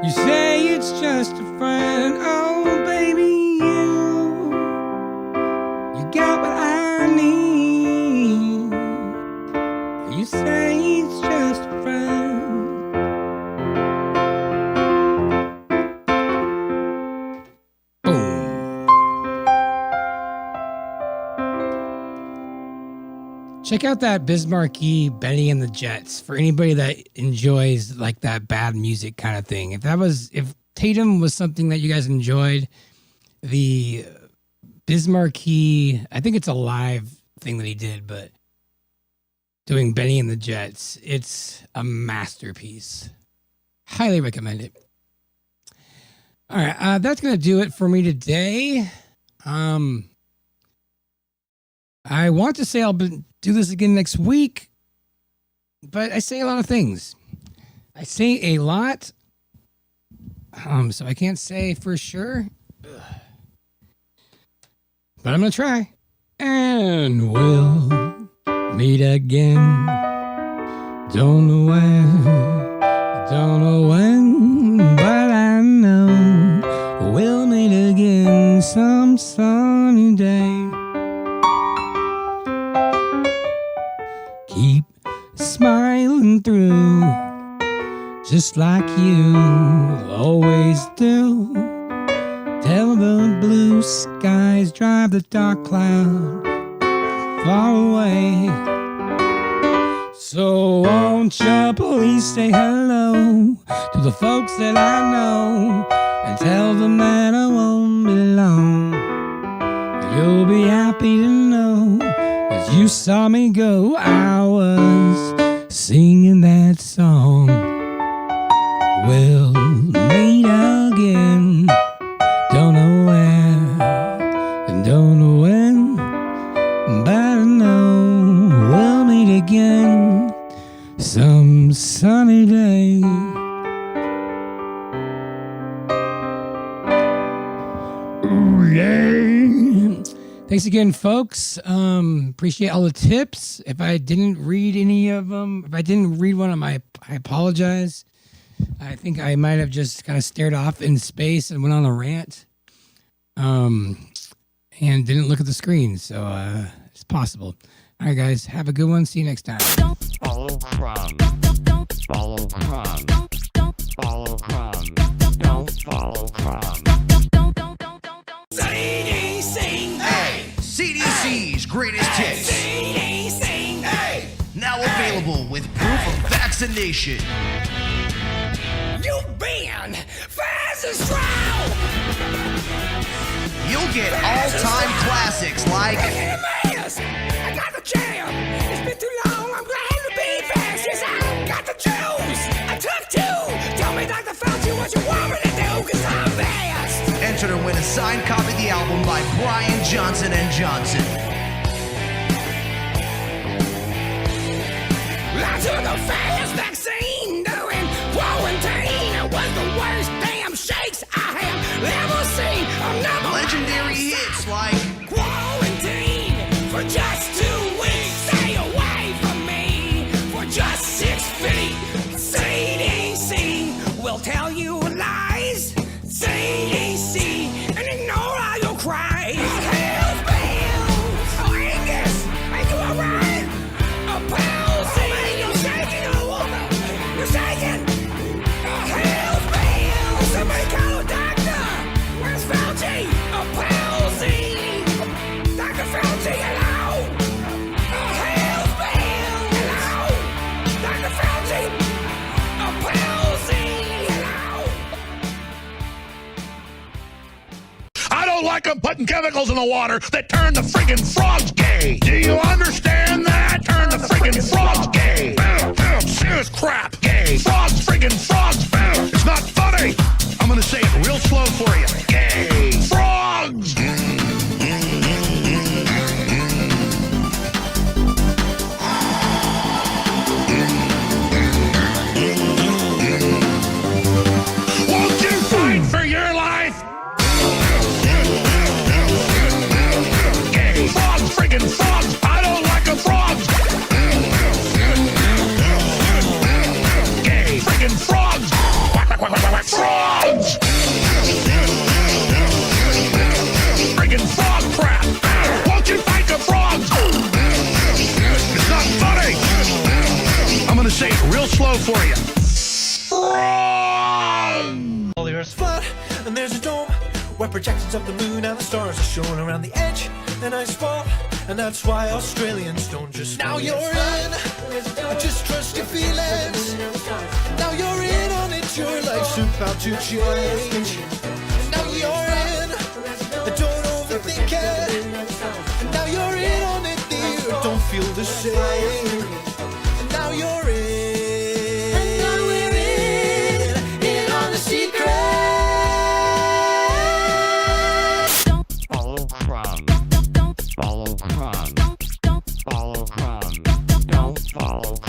you say it's just a friend. Oh, baby, you got what I need. You say it's just a friend. Check out that Bismarcky Benny and the Jets for anybody that enjoys like that bad music kind of thing. If Tatum was something that you guys enjoyed, the Bismarcky, I think it's a live thing that he did, but doing Benny and the Jets, it's a masterpiece. Highly recommend it. All right, that's going to do it for me today. I want to say I'll do this again next week, but I say a lot of things. I say a lot, so I can't say for sure. But I'm going to try. And we'll meet again. Don't know when, but I know we'll meet again some sunny day. Keep smiling through, just like you always do. Tell the blue skies drive the dark cloud far away. So won't you please say hello to the folks that I know, and tell them that I won't be long. You'll be happy to know, as you saw me go, I was singing that song. We'll meet again, don't know where and don't know when, but I know we'll meet again some sunny day. Ooh, yeah. Thanks again, folks. Appreciate all the tips. If I didn't read any of them, if I didn't read one of them, I apologize. I think I might have just kind of stared off in space and went on a rant, and didn't look at the screen. So it's possible. All right, guys, have a good one. See you next time. Follow from. Follow from. Follow from. Don't follow from. CDC's greatest hits. Hey! Now available with proof of vaccination. You've been fast and strong. You'll get all-time classics like Hey, man, I got the jam. It's been too long. I'm glad to be fast. Yes, I got the juice. I took two. Tell me, Dr. Fauci, what you want me to do, 'cause I'm fast. enter to win a signed copy of the album by Brian Johnson & Johnson. I took a fast vaccine during quarantine. It was the worst damn shakes I have ever seen. I'm number Legendary hits like quarantine for just 2 weeks. Stay away from me for just 6 feet. CDC will tell you lies. CDC and ignore all your cries. Health bills. Oh, Angus, are you alright? A pulse. Oh, man, you're shaking all over. putting chemicals in the water that turn the friggin' frogs gay. Do you understand that? Turn the friggin' frogs gay. Serious crap. Gay. Frogs, friggin' frogs. It's not funny. I'm gonna say it real slow for you. Gay. Frogs. Won't you fight for your life? Gay. Frogs, friggin' frogs. I don't like a frog. Gay. Friggin' frogs. Frogs. Friggin' frog crap. Won't you fight the frogs? It's not funny. I'm gonna say it real slow for you. All the earth's flat, and there's a dome where projections of the moon and the stars are shown around the edge. And ice fall, and that's why Australians don't just. Now you're in, just trust your feelings. Now you're in on it, your life's about to change. Now you're in, don't overthink it. Now you're in on it, dear, don't feel the same.